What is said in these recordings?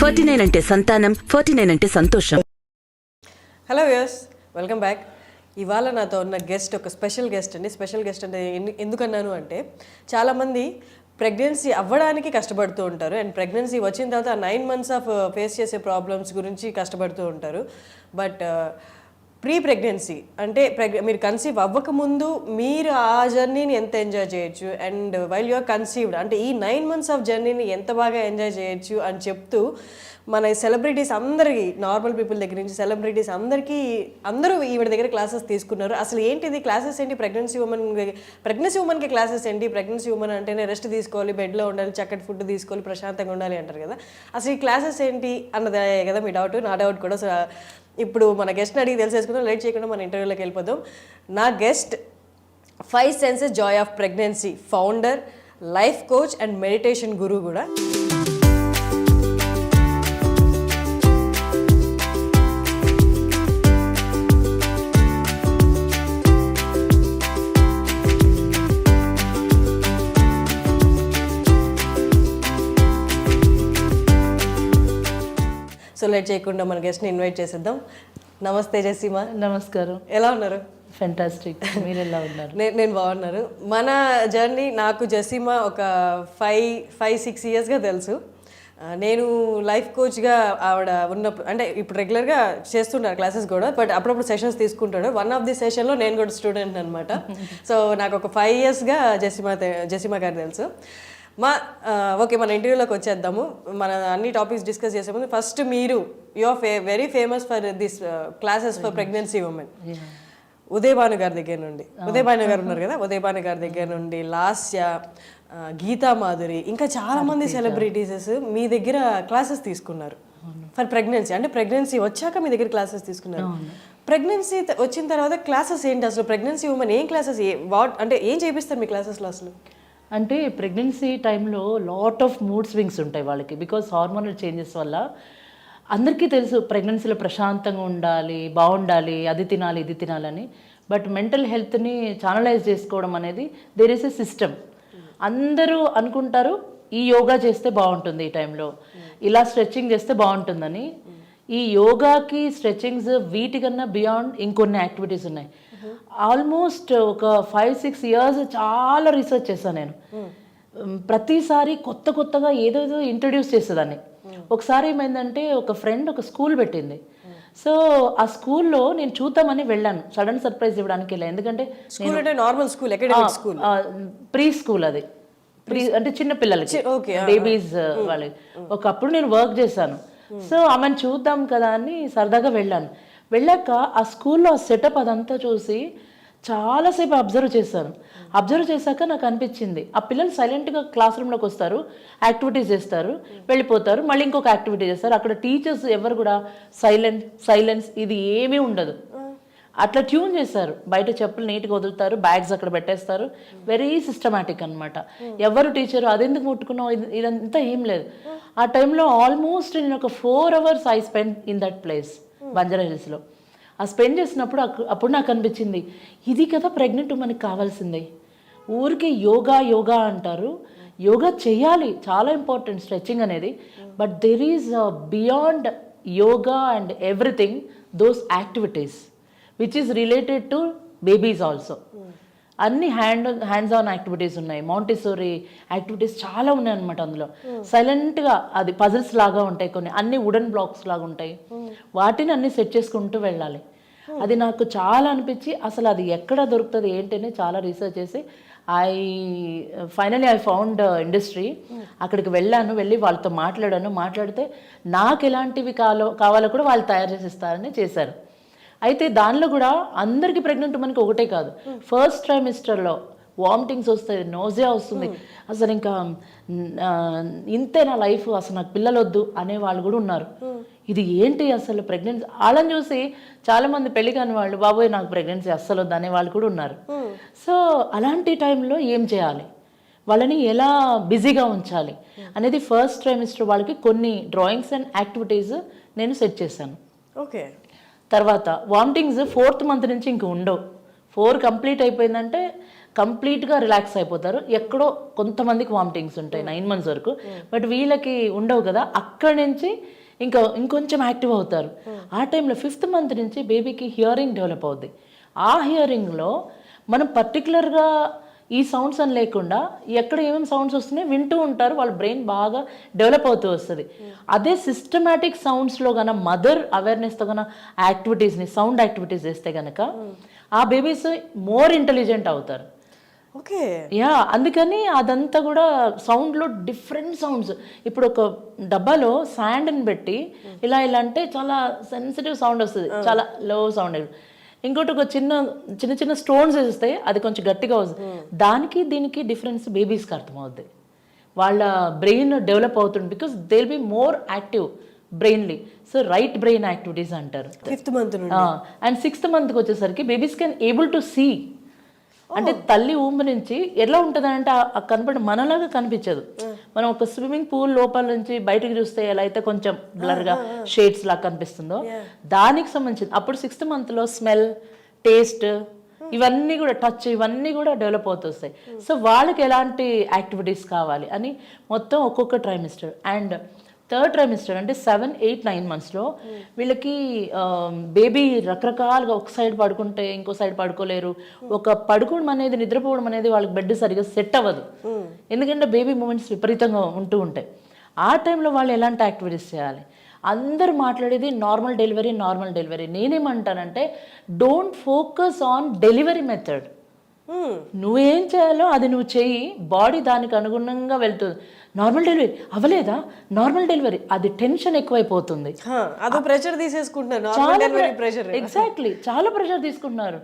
49 అంటే సంతానం, 49 అంటే సంతోషం. Hello viewers, welcome back. ఇవాళ నాతో ఉన్న గెస్ట్ ఒక స్పెషల్ గెస్ట్ అండి. స్పెషల్ గెస్ట్ అంటే ఎందుకన్నాను అంటే, చాలామంది ప్రెగ్నెన్సీ అవ్వడానికి కష్టపడుతూ ఉంటారు అండ్ ప్రెగ్నెన్సీ వచ్చిన తర్వాత 9 months ఆఫ్ ఫేస్ చేసే ప్రాబ్లమ్స్ గురించి కష్టపడుతూ ఉంటారు. బట్ ప్రీ ప్రెగ్నెన్సీ అంటే మీరు కన్సీవ్ అవ్వకముందు మీరు ఆ జర్నీని ఎంత ఎంజాయ్ చేయొచ్చు అండ్ వైల్ యూఆర్ కన్సీవ్డ్ అంటే ఈ 9 months ఆఫ్ జర్నీని ఎంత బాగా ఎంజాయ్ చేయొచ్చు అని చెప్తూ మన సెలబ్రిటీస్ అందరికీ, నార్మల్ పీపుల్ దగ్గర నుంచి సెలబ్రిటీస్ అందరూ ఈవిడ దగ్గర క్లాసెస్ తీసుకున్నారు. అసలు ఏంటిది క్లాసెస్ ఏంటి, ప్రెగ్నెన్సీ ఉమెన్కి క్లాసెస్ ఏంటి, ప్రెగ్నెన్సీ ఉమెన్ అంటేనే రెస్ట్ తీసుకోవాలి, బెడ్లో ఉండాలి, చక్కటి ఫుడ్ తీసుకోవాలి, ప్రశాంతంగా ఉండాలి అంటారు కదా. అసలు ఈ క్లాసెస్ ఏంటి అన్నదే కదా మీ డౌట్, నా డౌట్ కూడా. సో ఇప్పుడు మన గెస్ట్ని అడిగి తెలిసేసుకుందాం. లేట్ చేయకుండా మన ఇంటర్వ్యూలోకి వెళ్ళిపోదాం. నా guest 5 Senses Joy of pregnancy founder, life coach and meditation గురువు కూడా. సో లేట్ చేయకుండా మన గెస్ట్ని ఇన్వైట్ చేసేద్దాం. నమస్తే జెసిమా. నమస్కారం. ఎలా ఉన్నారు? ఫెంటాస్టిక్. మీరు ఎలా ఉన్నారు? నేను బాగున్నారు. మన జర్నీ నాకు జెసిమా ఒక 5-6 yearsగా తెలుసు. నేను లైఫ్ కోచ్గా ఆవిడ ఉన్నప్పుడు, అంటే ఇప్పుడు రెగ్యులర్గా చేస్తుంటారు క్లాసెస్ కూడా, బట్ అప్పుడప్పుడు సెషన్స్ తీసుకుంటాడు. వన్ ఆఫ్ ది సెషన్లో నేను కూడా స్టూడెంట్ అనమాట. సో నాకు ఒక 5 yearsగా జెసిమా గారు తెలుసు. ఓకే, మన ఇంటర్వ్యూలోకి వచ్చేద్దాము. మన అన్ని టాపిక్స్ డిస్కస్ చేసే ముందు ఫస్ట్ మీరు very famous for this classes for pregnancy women. Uday Bhanu గారి దగ్గర నుండి, ఉదయ్ భాను గారు ఉన్నారు కదా, ఉదయ్ భాను గారి దగ్గర నుండి లాస్య, గీతా మాధురి, ఇంకా చాలా మంది సెలబ్రిటీస్ మీ దగ్గర క్లాసెస్ తీసుకున్నారు ఫర్ ప్రెగ్నెన్సీ. అంటే ప్రెగ్నెన్సీ వచ్చాక మీ దగ్గర క్లాసెస్ తీసుకున్నారు. ప్రెగ్నెన్సీ వచ్చిన తర్వాత క్లాసెస్ ఏంటి అసలు? ప్రెగ్నెన్సీ ఉమెన్ ఏం క్లాసెస్, అంటే ఏం చేపిస్తారు మీ క్లాసెస్లో అసలు? అంటే ప్రెగ్నెన్సీ టైంలో లాట్ ఆఫ్ మూడ్ స్వింగ్స్ ఉంటాయి వాళ్ళకి, బికాస్ హార్మోనల్ చేంజెస్ వల్ల. అందరికీ తెలుసు ప్రెగ్నెన్సీలో ప్రశాంతంగా ఉండాలి, బాగుండాలి, అది తినాలి ఇది తినాలని. బట్ మెంటల్ హెల్త్ని ఛానలైజ్ చేసుకోవడం అనేది దేర్ ఇస్ ఎ సిస్టమ్. అందరూ అనుకుంటారు ఈ యోగా చేస్తే బాగుంటుంది, ఈ టైంలో ఇలా స్ట్రెచ్చింగ్ చేస్తే బాగుంటుందని. ఈ యోగాకి స్ట్రెచ్చింగ్స్ వీటికన్నా బియాండ్ ఇంకొన్ని యాక్టివిటీస్ ఉన్నాయి. ఆల్మోస్ట్ ఒక 5-6 years చాలా రీసెర్చ్ చేశాను నేను. ప్రతిసారి కొత్తగా ఏదేదో ఇంట్రడ్యూస్ చేసేదాన్ని. ఒకసారి ఏమైందంటే, ఒక ఫ్రెండ్ ఒక స్కూల్ పెట్టింది. సో ఆ స్కూల్లో నేను చూద్దామని వెళ్ళాను, సడన్ సర్ప్రైజ్ ఇవ్వడానికి వెళ్ళాను. ఎందుకంటే నార్మల్ స్కూల్, ప్రీ స్కూల్, అది ప్రీ అంటే చిన్న పిల్లలకి, బేబీస్ వాళ్ళకి. ఒకప్పుడు నేను వర్క్ చేశాను. సో ఆమెను చూద్దాం కదా అని సరదాగా వెళ్ళాను. వెళ్ళాక ఆ స్కూల్లో ఆ సెటప్ అదంతా చూసి చాలాసేపు అబ్జర్వ్ చేశాను. అబ్జర్వ్ చేశాక నాకు అనిపించింది, ఆ పిల్లలు సైలెంట్గా క్లాస్ రూమ్లోకి వస్తారు, యాక్టివిటీస్ చేస్తారు, వెళ్ళిపోతారు, మళ్ళీ ఇంకొక యాక్టివిటీ చేస్తారు. అక్కడ టీచర్స్ ఎవరు కూడా సైలెన్స్ ఇది ఏమీ ఉండదు. అట్లా ట్యూన్ చేశారు. బయట చెప్పులు నీట్గా వదులుతారు, బ్యాగ్స్ అక్కడ పెట్టేస్తారు. వెరీ సిస్టమాటిక్ అనమాట. ఎవరు టీచరు అదెందుకు ముట్టుకున్నావు ఇదంతా ఏం లేదు. ఆ టైంలో ఆల్మోస్ట్ నేను ఒక 4 hours I spend in that place, Banjara హిల్స్లో. ఆ స్పెండ్ చేసినప్పుడు అప్పుడు నాకు అనిపించింది, ఇది కదా ప్రెగ్నెంట్ మనకి కావాల్సిందే. ఊరికే యోగా అంటారు, యోగా చేయాలి, చాలా ఇంపార్టెంట్ స్ట్రెచ్చింగ్ అనేది. But there is beyond yoga and everything those activities which is related to babies also. అన్ని హ్యాండ్స్ ఆన్ యాక్టివిటీస్ ఉన్నాయి, మాంటిసోరీ యాక్టివిటీస్ చాలా ఉన్నాయి అనమాట. అందులో సైలెంట్గా అది పజిల్స్ లాగా ఉంటాయి, కొన్ని అన్ని వుడెన్ బ్లాక్స్ లాగా ఉంటాయి. వాటిని అన్ని సెట్ చేసుకుంటూ వెళ్ళాలి. అది నాకు చాలా అనిపించి, అసలు అది ఎక్కడ దొరుకుతుంది ఏంటని చాలా రీసెర్చ్ చేసి ఫైనలీ ఐ ఫౌండ్ ఇండస్ట్రీ. అక్కడికి వెళ్ళి వాళ్ళతో మాట్లాడితే నాకు ఎలాంటివి కావాలో కూడా వాళ్ళు తయారు చేసి ఇస్తారని చేశారు. అయితే దానిలో కూడా అందరికీ ప్రెగ్నెంట్ మనకి ఒకటే కాదు, ఫస్ట్ ట్రైమిస్టర్లో వామిటింగ్స్ వస్తాయి, నోజియా వస్తుంది, అసలు ఇంకా ఇంతే నా లైఫ్, అసలు నాకు పిల్లలు వద్దు అనే వాళ్ళు కూడా ఉన్నారు. ఇది ఏంటి అసలు ప్రెగ్నెన్సీ? వాళ్ళని చూసి చాలామంది పెళ్లి కాని వాళ్ళు, బాబోయ్ నాకు ప్రెగ్నెన్సీ అస్సలు వద్దు అనే వాళ్ళు కూడా ఉన్నారు. సో అలాంటి టైంలో ఏం చేయాలి, వాళ్ళని ఎలా బిజీగా ఉంచాలి అనేది ఫస్ట్ ట్రైమిస్టర్ వాళ్ళకి కొన్ని డ్రాయింగ్స్ అండ్ యాక్టివిటీస్ నేను సెట్ చేశాను. ఓకే. తర్వాత వామిటింగ్స్ 4th month నుంచి ఇంక ఉండవు. 4 కంప్లీట్ అయిపోయిందంటే కంప్లీట్గా రిలాక్స్ అయిపోతారు. ఎక్కడో కొంతమందికి వామిటింగ్స్ ఉంటాయి 9 months వరకు, బట్ వీళ్ళకి ఉండవు కదా. అక్కడి నుంచి ఇంకొంచెం యాక్టివ్ అవుతారు. ఆ టైంలో 5th month నుంచి బేబీకి హియరింగ్ డెవలప్ అవుద్ది. ఆ హియరింగ్లో మనం పర్టికులర్గా ఈ సౌండ్స్ అని లేకుండా ఎక్కడ ఏమేమి సౌండ్స్ వస్తున్నాయి వింటూ ఉంటారు. వాళ్ళ బ్రెయిన్ బాగా డెవలప్ అవుతూ వస్తుంది. అదే సిస్టమాటిక్ సౌండ్స్లో కన్నా మదర్ అవేర్నెస్తో కన్నా సౌండ్ యాక్టివిటీస్ చేస్తే కనుక ఆ బేబీస్ మోర్ ఇంటెలిజెంట్ అవుతారు. ఓకే, యా, అందుకని అదంతా కూడా సౌండ్లో డిఫరెంట్ సౌండ్స్. ఇప్పుడు ఒక డబ్బాలో శాండ్ని పెట్టి ఇలా అంటే చాలా సెన్సిటివ్ సౌండ్ వస్తుంది, చాలా లో సౌండ్. ఇంకోటి ఒక చిన్న స్టోన్స్ వేస్తే అది కొంచెం గట్టిగా వస్తుంది. దానికి దీనికి డిఫరెన్స్ బేబీస్కి అర్థమవుద్ది. వాళ్ళ బ్రెయిన్ డెవలప్ అవుతుంది because they will be more active brainly. So right brain activities అంటారు 5th month. అండ్ 6th monthకి వచ్చేసరికి babies can able to see. అంటే తల్లి ఊంబ నుంచి ఎలా ఉంటుంది అంటే కనపడి మనలాగా కనిపించదు. మనం ఒక స్విమ్మింగ్ పూల్ లోపల నుంచి బయటకు చూస్తే ఎలా అయితే కొంచెం బ్లర్గా షేడ్స్ లాగా కనిపిస్తుందో దానికి సంబంధించింది. అప్పుడు 6th monthలో స్మెల్, టేస్ట్, ఇవన్నీ కూడా టచ్, ఇవన్నీ కూడా డెవలప్ అవుతూ వస్తాయి. సో వాళ్ళకి ఎలాంటి యాక్టివిటీస్ కావాలి అని మొత్తం ఒక్కొక్క ట్రైమిస్టర్. అండ్ 3rd trimester అంటే 7, 8, 9 monthsలో వీళ్ళకి బేబీ రకరకాలుగా ఒక సైడ్ పడుకుంటే ఇంకో సైడ్ పడుకోలేరు. ఒక పడుకోవడం అనేది, నిద్రపోవడం అనేది వాళ్ళకి బెడ్ సరిగా సెట్ అవ్వదు. ఎందుకంటే బేబీ మూమెంట్స్ విపరీతంగా ఉంటూ ఉంటాయి. ఆ టైంలో వాళ్ళు ఎలాంటి యాక్టివిటీస్ చేయాలి? అందరు మాట్లాడేది నార్మల్ డెలివరీ. నేనేమంటానంటే don't focus on delivery method. నువ్వేం చేయాలో అది నువ్వు చెయ్యి, బాడీ దానికి అనుగుణంగా వెళ్తుంది. నార్మల్ డెలివరీ అవ్వలేదా, నార్మల్ డెలివరీ, అది టెన్షన్ ఎక్కువైపోతుంది. అదో ప్రెషర్ తీసేసుకుంటున్నారు. ఎగ్జాక్ట్లీ, చాలా ప్రెషర్ తీసుకుంటున్నారు.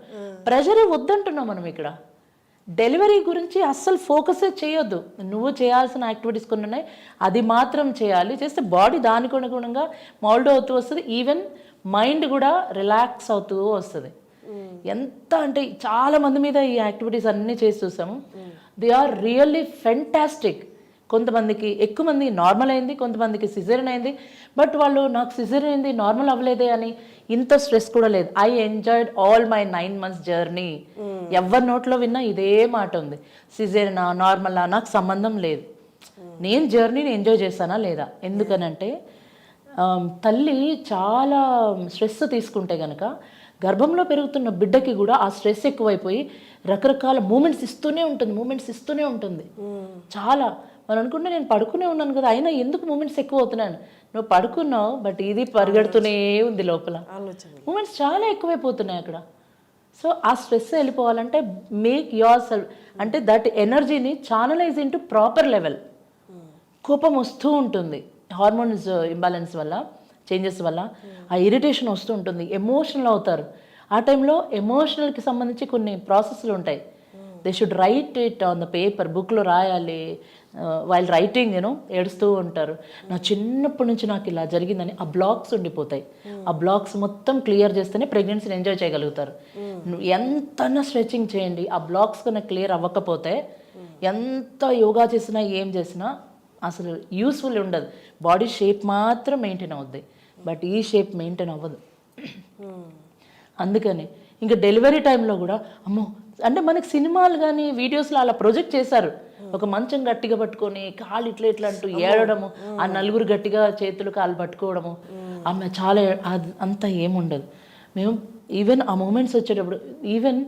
ప్రెషరే వద్దంటున్నాం మనం ఇక్కడ. డెలివరీ గురించి అస్సలు ఫోకసే చేయొద్దు. నువ్వు చేయాల్సిన యాక్టివిటీస్ కొన్ని ఉన్నాయి, అది మాత్రం చేయాలి. చేస్తే బాడీ దానికి అనుగుణంగా మౌల్డ్ అవుతూ వస్తుంది. ఈవెన్ మైండ్ కూడా రిలాక్స్ అవుతూ వస్తుంది. ఎంత అంటే చాలా మంది మీద ఈ యాక్టివిటీస్ అన్నీ చేసి చూసాము. They are really fantastic. కొంతమందికి ఎక్కువ మంది నార్మల్ అయింది, కొంతమందికి సిజేరియన్ అయింది. బట్ వాళ్ళు నాకు సిజేరియన్ అయింది నార్మల్ అవ్వలేదే అని ఇంత స్ట్రెస్ కూడా లేదు. I enjoyed all my 9 months journey. ఎవరి నోట్లో విన్నా ఇదే మాట ఉంది, సిజేరియనా నార్మలా నాకు సంబంధం లేదు. నేను జర్నీని ఎంజాయ్ చేశానా లేదా? ఎందుకనంటే తల్లి చాలా స్ట్రెస్ తీసుకుంటే కనుక గర్భంలో పెరుగుతున్న బిడ్డకి కూడా ఆ స్ట్రెస్ ఎక్కువైపోయి రకరకాల మూమెంట్స్ ఇస్తూనే ఉంటుంది. చాలా మనం అనుకుంటే నేను పడుకునే ఉన్నాను కదా, అయినా ఎందుకు మూమెంట్స్ ఎక్కువ అవుతున్నాను? నువ్వు పడుకున్నావు, బట్ ఇది పరిగెడుతూనే ఉంది లోపల. మూమెంట్స్ చాలా ఎక్కువైపోతున్నాయి అక్కడ. సో ఆ స్ట్రెస్ వెళ్ళిపోవాలంటే మేక్ యువర్ సెల్ఫ్, అంటే దట్ ఎనర్జీని ఛానలైజ్ ఇంటూ ప్రాపర్ లెవెల్. కోపం వస్తూ ఉంటుంది హార్మోన్స్ ఇంబ్యాలెన్స్ వల్ల, చేంజెస్ వల్ల ఆ ఇరిటేషన్ వస్తూ ఉంటుంది, ఎమోషనల్ అవుతారు. ఆ టైంలో ఎమోషనల్కి సంబంధించి కొన్ని ప్రాసెస్లు ఉంటాయి. They should write it on the paper, బుక్లో రాయాలి. వైల్ రైటింగ్ ఏడుస్తూ ఉంటారు. నా చిన్నప్పటి నుంచి నాకు ఇలా జరిగిందని ఆ బ్లాక్స్ ఉండిపోతాయి. ఆ బ్లాక్స్ మొత్తం క్లియర్ చేస్తేనే ప్రెగ్నెన్సీని ఎంజాయ్ చేయగలుగుతారు. ఎంతనా స్ట్రెచింగ్ చేయండి, ఆ బ్లాక్స్ కన్నా క్లియర్ అవ్వకపోతే ఎంత యోగా చేసినా ఏం చేసినా అసలు యూస్ఫుల్ ఉండదు. బాడీ షేప్ మాత్రం మెయింటైన్ అవుద్ది, బట్ ఈ షేప్ మెయింటైన్ అవ్వదు. అందుకని ఇంకా డెలివరీ టైంలో కూడా అమ్మో, అంటే మనకి సినిమాలు కానీ వీడియోస్లో అలా ప్రొజెక్ట్ చేశారు. ఒక మంచం గట్టిగా పట్టుకొని కాలు ఇట్లా అంటూ ఏడవడము, ఆ నలుగురు గట్టిగా చేతులు కాలు పట్టుకోవడము, ఆమె చాలా అంతా ఏముండదు. మేము ఈవెన్ ఆ మూమెంట్స్ వచ్చేటప్పుడు even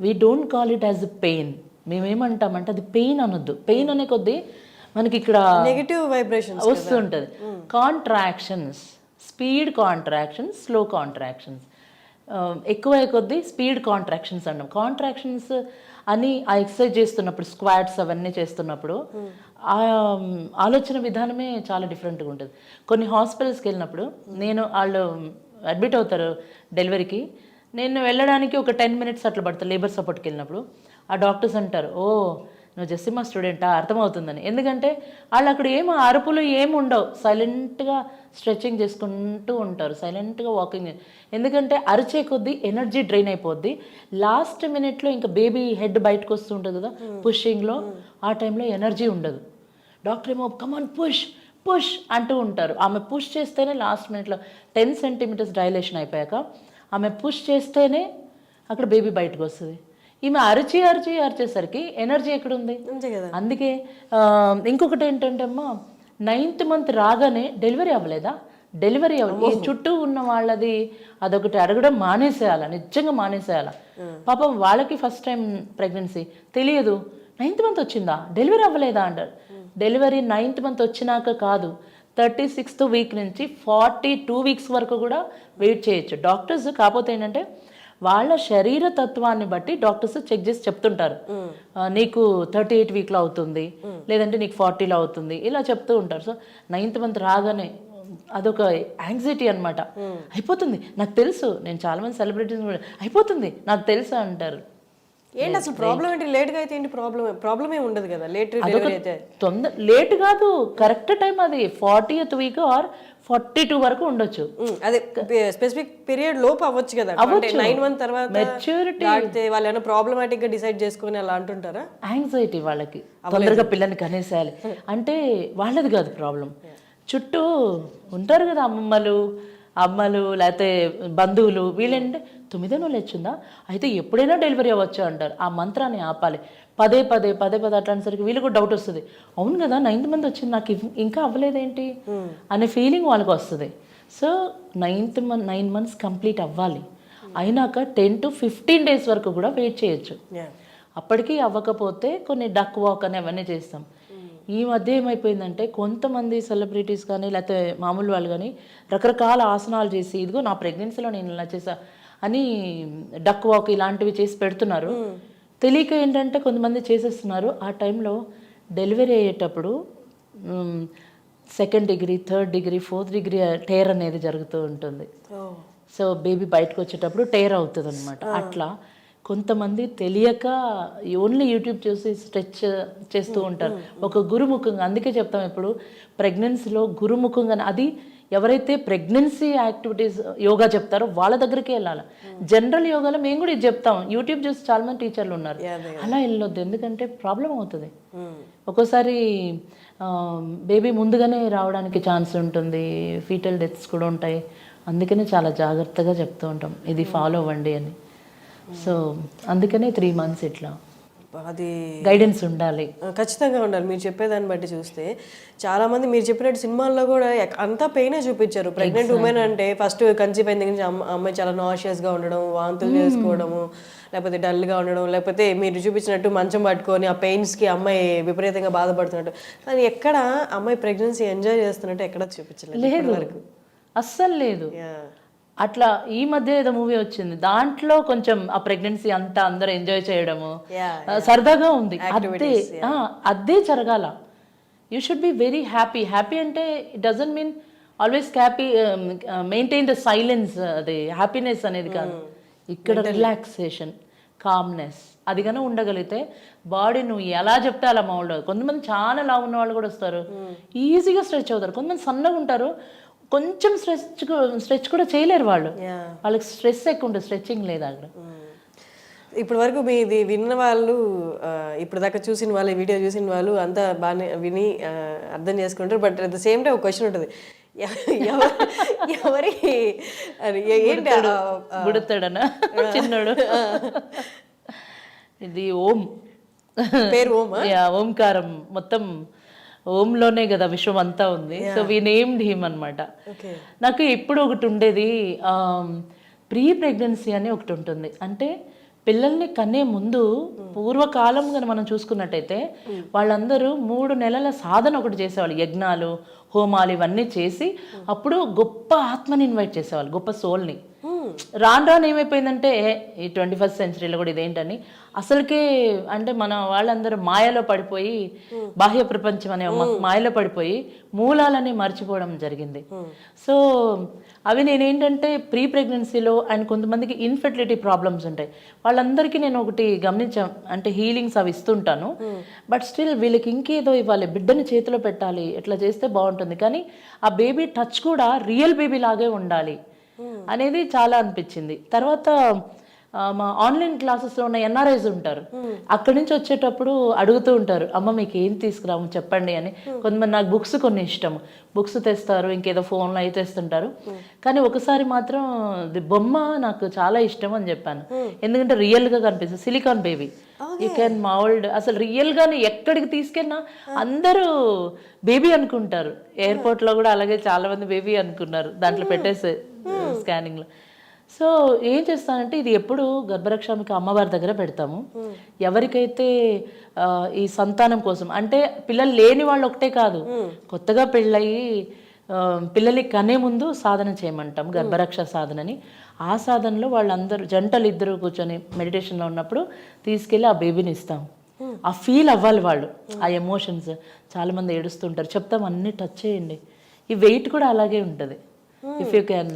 we don't call it as pain. మేమేమంటామంటే అది పెయిన్ అనొద్దు. పెయిన్ అనే కొద్దీ మనకి ఇక్కడ నెగటివ్ వైబ్రేషన్ వస్తుంటుంది. Contractions, speed contractions, slow contractions, ఎక్కువ కొద్దీ స్పీడ్ కాంట్రాక్షన్స్ అన్నాం. కాంట్రాక్షన్స్ అని ఆ ఎక్సర్సైజ్ చేస్తున్నప్పుడు, స్క్వాట్స్ అవన్నీ చేస్తున్నప్పుడు ఆ ఆలోచన విధానమే చాలా డిఫరెంట్గా ఉంటుంది. కొన్ని హాస్పిటల్స్కి వెళ్ళినప్పుడు వాళ్ళు అడ్మిట్ అవుతారు డెలివరీకి, నేను వెళ్ళడానికి ఒక 10 minutes అట్లా పడతాను. లేబర్ సపోర్ట్కి వెళ్ళినప్పుడు ఆ డాక్టర్స్ అంటారు, ఓ నువ్వు జెస్సిమా స్టూడెంటా, అర్థమవుతుందని. ఎందుకంటే వాళ్ళు అక్కడ ఏమో అరుపులు ఏమి ఉండవు, సైలెంట్గా స్ట్రెచ్చింగ్ చేసుకుంటూ ఉంటారు, సైలెంట్గా వాకింగ్. ఎందుకంటే అరిచే కొద్దీ ఎనర్జీ డ్రైన్ అయిపోద్ది. లాస్ట్ మినిట్లో ఇంకా బేబీ హెడ్ బయటకు వస్తూ ఉంటుంది కదా పుషింగ్లో, ఆ టైంలో ఎనర్జీ ఉండదు. డాక్టర్ ఏమో కమాన్ పుష్ పుష్ అంటూ ఉంటారు. ఆమె పుష్ చేస్తేనే లాస్ట్ మినిట్లో 10 centimeters డైలేషన్ అయిపోయాక ఆమె పుష్ చేస్తేనే అక్కడ బేబీ బయటకు వస్తుంది. ఈమె అరిచేసరికి ఎనర్జీ ఎక్కడుంది? అంతే కదా. అందుకే ఇంకొకటి ఏంటంటే అమ్మా 9th మంత్ రాగానే డెలివరీ అవ్వలేదా, డెలివరీ అవ్వలేదు, ఈ చుట్టూ ఉన్న వాళ్ళది అదొకటి అడగడం మానేసేయాల, నిజంగా మానేసేయాల. పాపం వాళ్ళకి ఫస్ట్ టైం ప్రెగ్నెన్సీ తెలియదు, 9th మంత్ వచ్చిందా, డెలివరీ అవ్వలేదా అంటారు. డెలివరీ 9th మంత్ వచ్చినాక కాదు, 36th వీక్ నుంచి 42 వీక్స్ వరకు కూడా వెయిట్ చేయొచ్చు డాక్టర్స్. కాకపోతే ఏంటంటే వాళ్ళ శరీర తత్వాన్ని బట్టి డాక్టర్స్ చెక్ చేసి చెప్తుంటారు, నీకు 38 వీక్లో అవుతుంది, లేదంటే నీకు 40లో అవుతుంది, ఇలా చెప్తూ ఉంటారు. సో 9th మంత్ రాగానే అదొక యాంగ్జైటీ అనమాట. అయిపోతుంది నాకు తెలుసు, నేను చాలా మంది సెలబ్రిటీస్ అయిపోతుంది నాకు తెలుసు అంటారు. ఏంటి అసలు ప్రాబ్లం ఏంటి? లేట్గా అయితే ఏంటి ప్రాబ్లం ఏమి ఉండదు కదా లేట్ డెలివరీ అయితే? లేట్ కాదు, కరెక్ట్ టైం అది 40th వీక్ ఆర్ 42 వరకు ఉండొచ్చు. అదే స్పెసిఫిక్ పీరియడ్ లోపు అవ్వచ్చు కదా, 9 మంత్ తర్వాత మెచ్యూరిటీ వాళ్ళు ఏమైనా ప్రాబ్లమాటిక్ గా డిసైడ్ చేసుకుని అలా అంటుంటారా? యాంగ్జైటీ వాళ్ళకి, తొందరగా పిల్లల్ని కనేసేయాలి అంటే వాళ్ళది కాదు ప్రాబ్లం. చుట్టూ ఉంటారు కదా అమ్మలు లేకపోతే బంధువులు, వీళ్ళంటే 9వ నెల వచ్చిందా అయితే ఎప్పుడైనా డెలివరీ అవ్వచ్చు అంటారు. ఆ మంత్రాన్ని ఆపాలి. పదే పదే అట్లాంటిసరికి వీళ్ళు కూడా డౌట్ వస్తుంది, అవును కదా 9th మంత్ వచ్చింది నాకు ఇంకా అవ్వలేదేంటి అనే ఫీలింగ్ వాళ్ళకి వస్తుంది. సో 9 months కంప్లీట్ అవ్వాలి, అయినాక 10 to 15 days వరకు కూడా వెయిట్ చేయొచ్చు. అప్పటికీ అవ్వకపోతే కొన్ని డక్ వాక్ అని అవన్నీ చేస్తాం. ఈ మధ్య ఏమైపోయిందంటే కొంతమంది సెలబ్రిటీస్ కానీ లేకపోతే మామూలు వాళ్ళు కానీ రకరకాల ఆసనాలు చేసి ఇదిగో నా ప్రెగ్నెన్సీలో నేను ఇలా చేసా అని డక్ వాక్ ఇలాంటివి చేసి పెడుతున్నారు. తెలియక ఏంటంటే కొంతమంది చేసేస్తున్నారు. ఆ టైంలో డెలివరీ అయ్యేటప్పుడు 2nd degree 3rd degree 4th degree tear అనేది జరుగుతూ ఉంటుంది. సో బేబీ బయటకు వచ్చేటప్పుడు టేర్ అవుతుంది అనమాట. అట్లా కొంతమంది తెలియక ఓన్లీ యూట్యూబ్ చూసి స్ట్రెచ్ చేస్తూ ఉంటారు ఒక గురుముఖంగా. అందుకే చెప్తాం ఎప్పుడు ప్రెగ్నెన్సీలో గురుముఖంగా, అది ఎవరైతే ప్రెగ్నెన్సీ యాక్టివిటీస్ యోగా చెప్తారో వాళ్ళ దగ్గరికి వెళ్ళాలి. జనరల్ యోగాలో మేము కూడా ఇది చెప్తాం, యూట్యూబ్ చూసి చాలా మంది టీచర్లు ఉన్నారు, అలా వెళ్ళొద్దు, ఎందుకంటే ప్రాబ్లం అవుతుంది. ఒక్కోసారి బేబీ ముందుగానే రావడానికి ఛాన్స్ ఉంటుంది, ఫీటల్ డెత్స్ కూడా ఉంటాయి. అందుకనే చాలా జాగ్రత్తగా చెప్తూ ఉంటాం ఇది ఫాలో అవ్వండి అని. సో అందుకనే 3 months ఇట్లా అది గైడెన్స్ ఉండాలి, ఖచ్చితంగా ఉండాలి. మీరు చెప్పేదాన్ని బట్టి చూస్తే చాలా మంది మీరు చెప్పినట్టు సినిమాల్లో కూడా అంతా పెయినే చూపించారు. ప్రెగ్నెంట్ ఉమెన్ అంటే ఫస్ట్ కన్సీవ్ అయిన దగ్గర నుంచి అమ్మాయి చాలా నాషియస్గా ఉండడం, వాంతులు చేసుకోవడము, లేకపోతే డల్గా ఉండడం, లేకపోతే మీరు చూపించినట్టు మంచం పట్టుకొని ఆ పెయిన్స్కి అమ్మాయి విపరీతంగా బాధపడుతున్నట్టు. కానీ ఎక్కడ అమ్మాయి ప్రెగ్నెన్సీ ఎంజాయ్ చేస్తున్నట్టు ఎక్కడ చూపించలేదు వరకు, అస్సలు లేదు. అట్లా ఈ మధ్య ఏదో మూవీ వచ్చింది, దాంట్లో కొంచెం ఆ ప్రెగ్నెన్సీ అంతా అందరూ ఎంజాయ్ చేయడము సరదాగా ఉంది. అదే జరగాల. You should be very happy. Happy అంటే it doesn't mean always happy, maintain the silence, అది హ్యాపీనెస్ అనేది కాదు. ఇక్కడ రిలాక్సేషన్, కామ్నెస్ అది కన్నా ఉండగలిగితే బాడీ నువ్వు ఎలా చెప్తే అలా మామూలు. కొంతమంది చాలా లావు ఉన్న వాళ్ళు కూడా వస్తారు, ఈజీగా స్ట్రెచ్ అవుతారు. కొంతమంది సన్నగా ఉంటారు, కొంచెం స్ట్రెచ్ కూడా చేయలేరు వాళ్ళు, వాళ్ళకి స్ట్రెస్ ఎక్కువ ఉంటుంది, స్ట్రెచ్చింగ్ లేదు అక్కడ. ఇప్పటి వరకు మీది విన్న వాళ్ళు, ఇప్పుడు దాకా చూసిన వాళ్ళు, ఈ వీడియో చూసిన వాళ్ళు అంతా బాగానే విని అర్థం చేసుకుంటారు. But at the same time ఒక క్వశ్చన్ ఉంటుంది, ఎవరికి ఏంటి బుడతాడనా చిన్నోడు, ఇది ఓం పేరు ఓం, ఓంకారం, మొత్తం ఓంలోనే కదా విశ్వం అంతా ఉంది. సో వి నేమ్డ్ హిమ్ అనమాట. నాకు ఎప్పుడు ఒకటి ఉండేది, ప్రీ ప్రెగ్నెన్సీ అని ఒకటి ఉంటుంది. అంటే పిల్లల్ని కనే ముందు పూర్వకాలం కానీ మనం చూసుకున్నట్టయితే వాళ్ళందరూ 3 నెలల సాధన ఒకటి చేసేవాళ్ళు, యజ్ఞాలు హోమాలు ఇవన్నీ చేసి అప్పుడు గొప్ప ఆత్మని ఇన్వైట్ చేసేవాళ్ళు, గొప్ప సోల్ని. రాను ఏమైపోయిందంటే ఈ 21st centuryలో కూడా ఇదేంటని అసలుకే అంటే మన వాళ్ళందరూ మాయలో పడిపోయి, బాహ్య ప్రపంచం అనే మాయలో పడిపోయి మూలాలని మర్చిపోవడం జరిగింది. సో అవి నేనేంటంటే ప్రీ ప్రెగ్నెన్సీలో అండ్ కొంతమందికి ఇన్ఫెర్టిలిటీ ప్రాబ్లమ్స్ ఉంటాయి, వాళ్ళందరికీ నేను ఒకటి గమనించాం, అంటే హీలింగ్స్ అవి ఇస్తుంటాను. బట్ స్టిల్ వీళ్ళకి ఇంకేదో ఇవ్వాలి, బిడ్డని చేతిలో పెట్టాలి, ఎట్లా చేస్తే బాగుంటుంది, కానీ ఆ బేబీ టచ్ కూడా రియల్ బేబీ లాగే ఉండాలి అనేది చాలా అనిపించింది. తర్వాత మా ఆన్లైన్ క్లాసెస్లో ఉన్న ఎన్ఆర్ఐస్ ఉంటారు. అక్కడి నుంచి వచ్చేటప్పుడు అడుగుతూ ఉంటారు, అమ్మ మీకు ఏం తీసుకురాము చెప్పండి అని. కొంతమంది నాకు బుక్స్ కొన్ని ఇష్టం, బుక్స్ తెస్తారు, ఇంకేదో ఫోన్లో అయితే తెస్తుంటారు. కానీ ఒకసారి మాత్రం బొమ్మ నాకు చాలా ఇష్టం అని చెప్పాను. ఎందుకంటే రియల్గా కనిపిస్తుంది, silicon baby, you can mould. అసలు రియల్గానే ఎక్కడికి తీసుకెళ్ళినా అందరూ బేబీ అనుకుంటారు. ఎయిర్పోర్ట్లో కూడా అలాగే చాలా మంది బేబీ అనుకున్నారు దాంట్లో పెట్టేసి స్కానింగ్లో. సో ఏం చేస్తానంటే ఇది ఎప్పుడు గర్భరక్షమిక అమ్మవారి దగ్గర పెడతాము. ఎవరికైతే ఈ సంతానం కోసం, అంటే పిల్లలు లేని వాళ్ళు ఒకటే కాదు, కొత్తగా పెళ్ళయి పిల్లలకి కనే ముందు సాధన చేయమంటాం, గర్భరక్ష సాధనని. ఆ సాధనలో వాళ్ళందరూ జంటలు ఇద్దరు కూర్చొని మెడిటేషన్లో ఉన్నప్పుడు తీసుకెళ్ళి ఆ బేబీని ఇస్తాం. ఆ ఫీల్ అవ్వాలి వాళ్ళు, ఆ ఎమోషన్స్. చాలామంది ఏడుస్తుంటారు, చెప్తాం అన్నీ టచ్ చేయండి. ఈ వెయిట్ కూడా అలాగే ఉంటుంది. ఇఫ్ యూ క్యాన్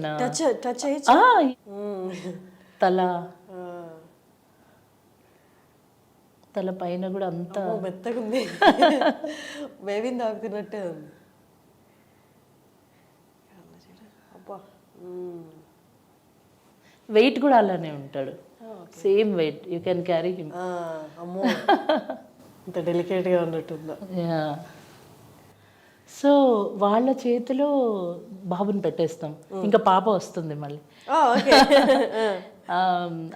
తల పైన కూడా అంతా మెత్తగా ఉంది, బేబీని తాకుతున్నట్టే ఉంది. వెయిట్ కూడా అలానే ఉంటాడు, same wait, you can carry him. అమ్మో అంత డెలికేట్గా ఉన్నట్టుందా. సో వాళ్ళ చేతిలో బాబుని పెట్టేస్తాం, ఇంకా పాప వస్తుంది మళ్ళీ.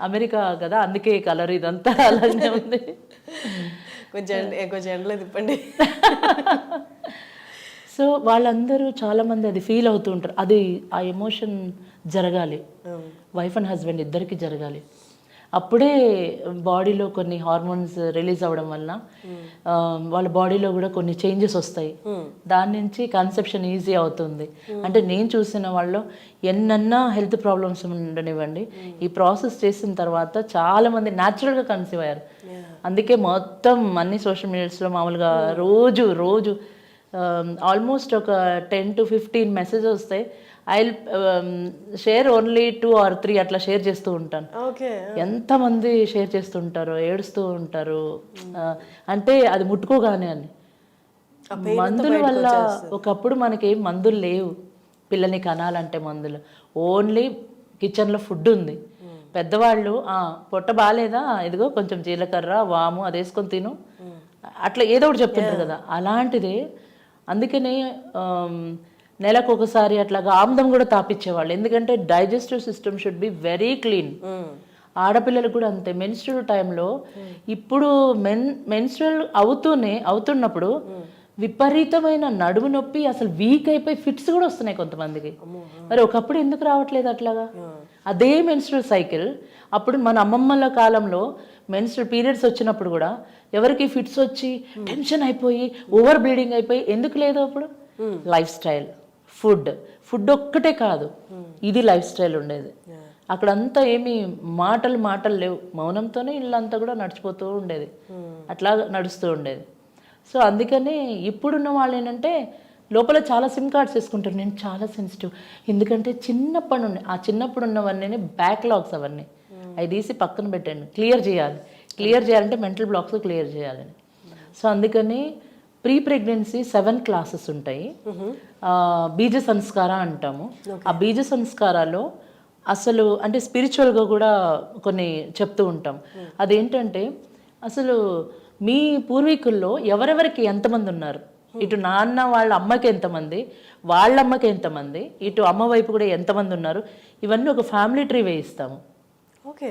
అమెరికా కదా, అందుకే కలర్ ఇదంతా అలాగే ఉంది. కొంచెం ఎండలో తిప్పండి. సో వాళ్ళందరూ చాలామంది అది ఫీల్ అవుతూ ఉంటారు. అది ఆ ఎమోషన్ జరగాలి, వైఫ్ అండ్ హస్బెండ్ ఇద్దరికి జరగాలి. అప్పుడే బాడీలో కొన్ని హార్మోన్స్ రిలీజ్ అవ్వడం వల్ల వాళ్ళ బాడీలో కూడా కొన్ని చేంజెస్ వస్తాయి. దాని నుంచి కన్సెప్షన్ ఈజీ అవుతుంది. అంటే నేను చూసిన వాళ్ళు ఎన్నన్నా హెల్త్ ప్రాబ్లమ్స్ ఉండనివ్వండి, ఈ ప్రాసెస్ చేసిన తర్వాత చాలామంది న్యాచురల్గా కన్సీవ్ అయ్యారు. అందుకే మొత్తం అన్ని సోషల్ మీడియాస్లో మామూలుగా రోజు ఆల్మోస్ట్ ఒక 10 to 15 మెసేజెస్ వస్తాయి. ఐ షేర్ ఓన్లీ 2 or 3 అట్లా షేర్ చేస్తూ ఉంటాను. ఎంతమంది షేర్ చేస్తుంటారో, ఏడుస్తూ ఉంటారు. అంటే అది ముట్టుకోగానే అని. మందుల వల్ల ఒకప్పుడు మనకి ఏం మందులు లేవు, పిల్లని కనాలంటే మందులు ఓన్లీ కిచెన్లో ఫుడ్ ఉంది. పెద్దవాళ్ళు పొట్ట బాగాలేదా, ఇదిగో కొంచెం జీలకర్ర వాము అది వేసుకొని తిను, అట్లా ఏదో ఒకటి చెప్తుంటారు కదా, అలాంటిదే. అందుకనే నెలకు ఒకసారి అట్లాగా ఆమ్దం కూడా తాపిచ్చేవాళ్ళు. ఎందుకంటే digestive system should be very clean. ఆడపిల్లలకు కూడా అంతే. మెన్స్ట్రువల్ టైంలో ఇప్పుడు మెన్స్ట్రువల్ అవుతున్నప్పుడు విపరీతమైన నడుము నొప్పి, అసలు వీక్ అయిపోయి ఫిట్స్ కూడా వస్తున్నాయి కొంతమందికి. మరి ఒకప్పుడు ఎందుకు రావట్లేదు అట్లాగా? అదే మెన్స్ట్రువల్ సైకిల్ అప్పుడు మన అమ్మమ్మల కాలంలో మెన్స్ట్రువల్ పీరియడ్స్ వచ్చినప్పుడు కూడా ఎవరికి ఫిట్స్ వచ్చి టెన్షన్ అయిపోయి ఓవర్ బ్లీడింగ్ అయిపోయి ఎందుకు లేదు? అప్పుడు లైఫ్ స్టైల్, ఫుడ్ ఒక్కటే కాదు, ఇది లైఫ్ స్టైల్ ఉండేది. అక్కడంతా ఏమి మాటలు లేవు, మౌనంతోనే ఇల్లంతా కూడా నడిచిపోతూ ఉండేది, అట్లా నడుస్తూ ఉండేది. సో అందుకని ఇప్పుడున్న వాళ్ళు ఏంటంటే లోపల చాలా సిమ్ కార్డ్స్ వేసుకుంటారు. నేను చాలా సెన్సిటివ్, ఎందుకంటే చిన్నప్పుడు ఉన్నవన్నీ బ్యాక్లాగ్స్, అవన్నీ అవి తీసి పక్కన పెట్టండి, క్లియర్ చేయాలంటే మెంటల్ బ్లాక్స్ క్లియర్ చేయాలని. సో అందుకని ప్రీ ప్రెగ్నెన్సీ 7 క్లాసెస్ ఉంటాయి. బీజ సంస్కార అంటాము. ఆ బీజ సంస్కారాల్లో అసలు అంటే స్పిరిచువల్గా కూడా కొన్ని చెప్తూ ఉంటాం. అదేంటంటే అసలు మీ పూర్వీకుల్లో ఎవరెవరికి ఎంతమంది ఉన్నారు, ఇటు నాన్న వాళ్ళ అమ్మకి ఎంతమంది, వాళ్ళ అమ్మకి ఎంతమంది, ఇటు అమ్మ వైపు కూడా ఎంతమంది ఉన్నారు, ఇవన్నీ ఒక ఫ్యామిలీ ట్రీ వేయిస్తాము. ఓకే.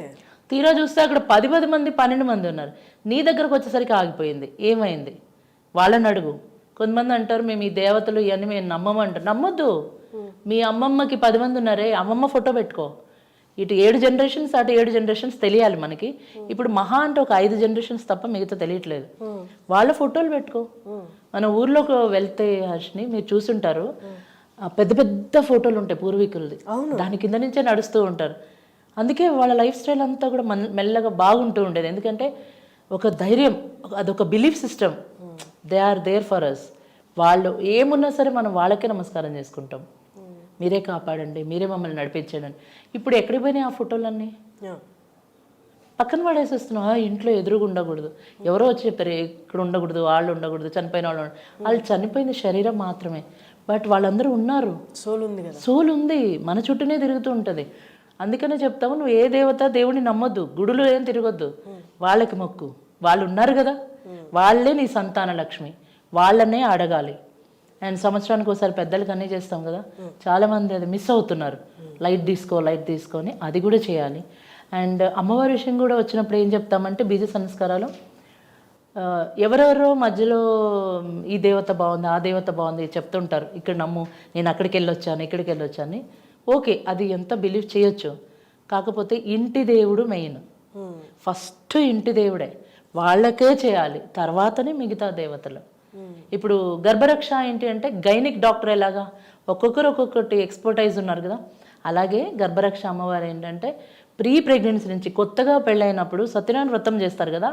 తీరా చూస్తే అక్కడ 10 మంది 12 మంది ఉన్నారు. నీ దగ్గరకు వచ్చేసరికి ఆగిపోయింది. ఏమైంది? వాళ్ళని అడుగు. కొంతమంది అంటారు మేము ఈ దేవతలు ఇవన్నీ మేము నమ్మమంటారు. నమ్మొద్దు. మీ అమ్మమ్మకి 10 మంది ఉన్నారే, అమ్మమ్మ ఫోటో పెట్టుకో. ఇటు 7 జనరేషన్స్ అటు 7 జనరేషన్స్ తెలియాలి మనకి. ఇప్పుడు మహా అంటే ఒక 5 జనరేషన్స్ తప్ప మిగతా తెలియట్లేదు. వాళ్ళ ఫోటోలు పెట్టుకో. మన ఊర్లోకి వెళ్తే హర్షిని మీరు చూసుంటారు, పెద్ద ఫోటోలు ఉంటాయి పూర్వీకులది, దాని కింద నుంచే నడుస్తూ ఉంటారు. అందుకే వాళ్ళ లైఫ్ స్టైల్ అంతా కూడా మెల్లగా బాగుంటూ ఉండేది. ఎందుకంటే ఒక ధైర్యం, అదొక belief system. They are there for us. వాళ్ళు ఏమున్నా సరే మనం వాళ్ళకే నమస్కారం చేసుకుంటాం. మీరే కాపాడండి, మీరే మమ్మల్ని నడిపించండి. ఇప్పుడు ఎక్కడికి పోయినాయి ఆ ఫోటోలన్నీ? పక్కన పడేసేస్తున్నాం. ఇంట్లో ఎదురుగా ఉండకూడదు. ఎవరో వచ్చి చెప్పారు ఇక్కడ ఉండకూడదు, వాళ్ళు ఉండకూడదు, చనిపోయిన వాళ్ళు చనిపోయింది శరీరం మాత్రమే, బట్ వాళ్ళందరూ ఉన్నారు. సోల్ ఉంది కదా, సోల్ ఉంది, మన చుట్టూనే తిరుగుతూ ఉంటుంది. అందుకనే చెప్తాము, నువ్వు ఏ దేవత దేవుడిని నమ్మొద్దు, గుడులు ఏం తిరగొద్దు, వాళ్ళకి మొక్కు. వాళ్ళు ఉన్నారు కదా, వాళ్ళే నీ సంతాన లక్ష్మి, వాళ్ళనే అడగాలి. అండ్ సంవత్సరానికి ఒకసారి పెద్దలకి అన్నీ చేస్తాం కదా, చాలామంది అది మిస్ అవుతున్నారు. లైట్ తీసుకొని అది కూడా చేయాలి. అండ్ అమ్మవారి విషయం కూడా వచ్చినప్పుడు ఏం చెప్తామంటే, బీజ సంస్కారాలు ఎవరెవరో మధ్యలో ఈ దేవత బాగుంది, ఆ దేవత బాగుంది చెప్తుంటారు. ఇక్కడ నమ్ము, నేను అక్కడికి వెళ్ళొచ్చాను. ఓకే, అది ఎంత బిలీవ్ చేయొచ్చు. కాకపోతే ఇంటి దేవుడు మెయిన్. ఫస్ట్ ఇంటి దేవుడే, వాళ్ళకే చేయాలి, తర్వాతనే మిగతా దేవతలు. ఇప్పుడు గర్భరక్ష ఏంటి అంటే, గైనిక్ డాక్టర్ ఎలాగా ఒక్కొక్కరు ఒక్కొక్కటి ఎక్స్పర్టైజ్ ఉన్నారు కదా, అలాగే గర్భరక్ష అమ్మవారు ఏంటంటే ప్రీ ప్రెగ్నెన్సీ నుంచి కొత్తగా పెళ్ళైనప్పుడు సత్యనారాయణ వ్రతం చేస్తారు కదా,